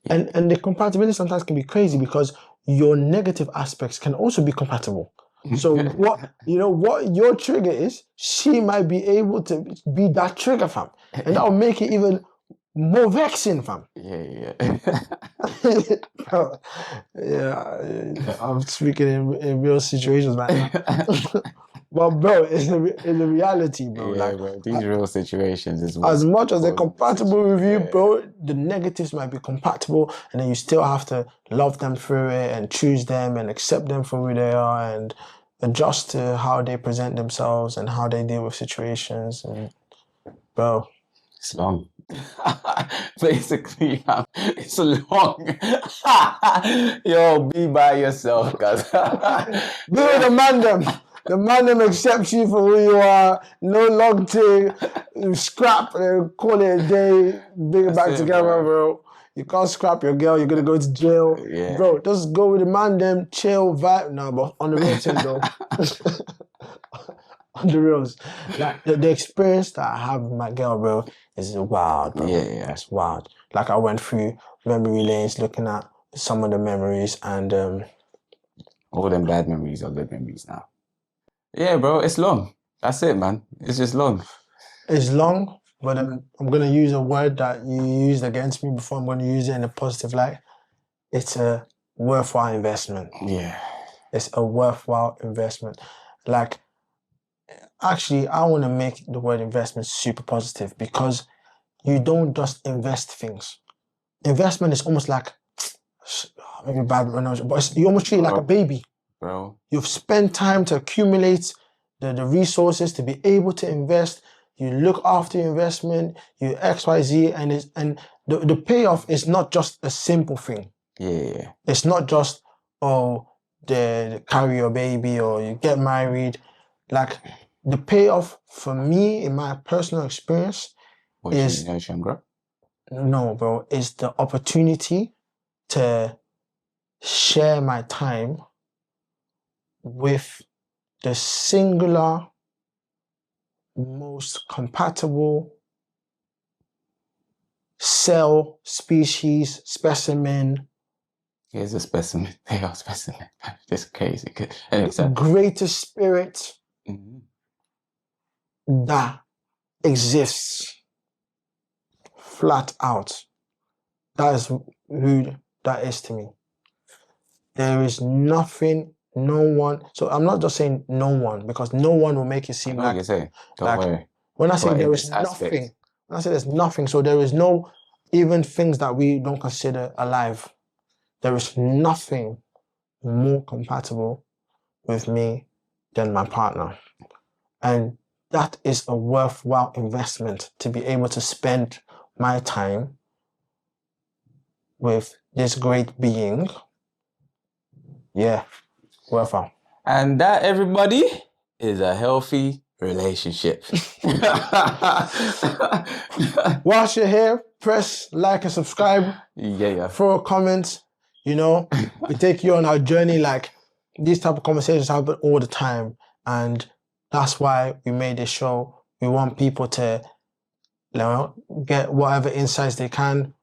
And the compatibility sometimes can be crazy because your negative aspects can also be compatible. So what your trigger is, she might be able to be that trigger, fam. And that'll make it even more vexing, fam. Yeah. Bro, yeah, I'm speaking in real situations right now. But bro, it's the reality, bro. Yeah, Like, bro. These real situations is as much as they're causing compatible with you, yeah. bro, the negatives might be compatible, and then you still have to love them through it and choose them and accept them for who they are and adjust to how they present themselves and how they deal with situations. And bro, It's long. Basically, it's long. Yo, be by yourself, guys. be with the man them. The man them accepts you for who you are. No long thing. Scrap and call it a day. Bring it back together, bro. You can't scrap your girl. You're gonna go to jail, Yeah. bro. Just go with the man them. Chill, vibe. No, but on the real thing, though. On the reals, like the experience that I have with my girl, bro, is wild, bro. Yeah. It's wild. Like I went through memory lanes, looking at some of the memories, and all them bad memories are good memories now. Yeah, bro, it's long. That's it, man. It's just long. It's long, but I'm gonna use a word that you used against me before. I'm gonna use it in a positive light. It's a worthwhile investment. Yeah. It's a worthwhile investment. Like, actually, I want to make the word investment super positive because you don't just invest things. Investment is almost like, maybe bad analogy, but you almost treat it like a baby. Bro. You've spent time to accumulate the resources to be able to invest. You look after your investment, you XYZ, and the payoff is not just a simple thing. Yeah. It's not just, the carry your baby or you get married. Like, the payoff for me, in my personal experience, is no, bro, is the opportunity to share my time with the singular, most compatible cell, species, specimen. Here's a specimen. They are specimen. It's crazy. Greatest spirit that exists. Flat out. That is who that is to me. There is nothing, no one. So I'm not just saying no one, because no one will make it seem like. What you're saying. Don't worry. When I say there is nothing, when I say there's nothing, so there is no even things that we don't consider alive. There is nothing more compatible with me than my partner. And that is a worthwhile investment, to be able to spend my time with this great being. Yeah, worthwhile. And that, everybody, is a healthy relationship. Whilst you're here, press like and subscribe. Yeah. Throw a comment. We take you on our journey. Like, these type of conversations happen all the time, and that's why we made this show. We want people to, get whatever insights they can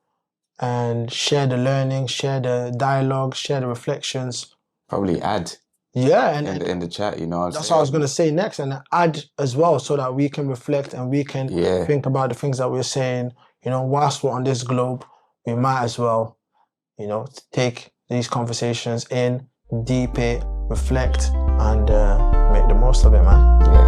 and share the learning, share the dialogue, share the reflections. Probably add. Yeah, and in the chat, that's what I was going to say next, and add as well, so that we can reflect and we can think about the things that we're saying. Whilst we're on this globe, we might as well, take these conversations in, deep it, reflect, and make the most of it, man. Yeah.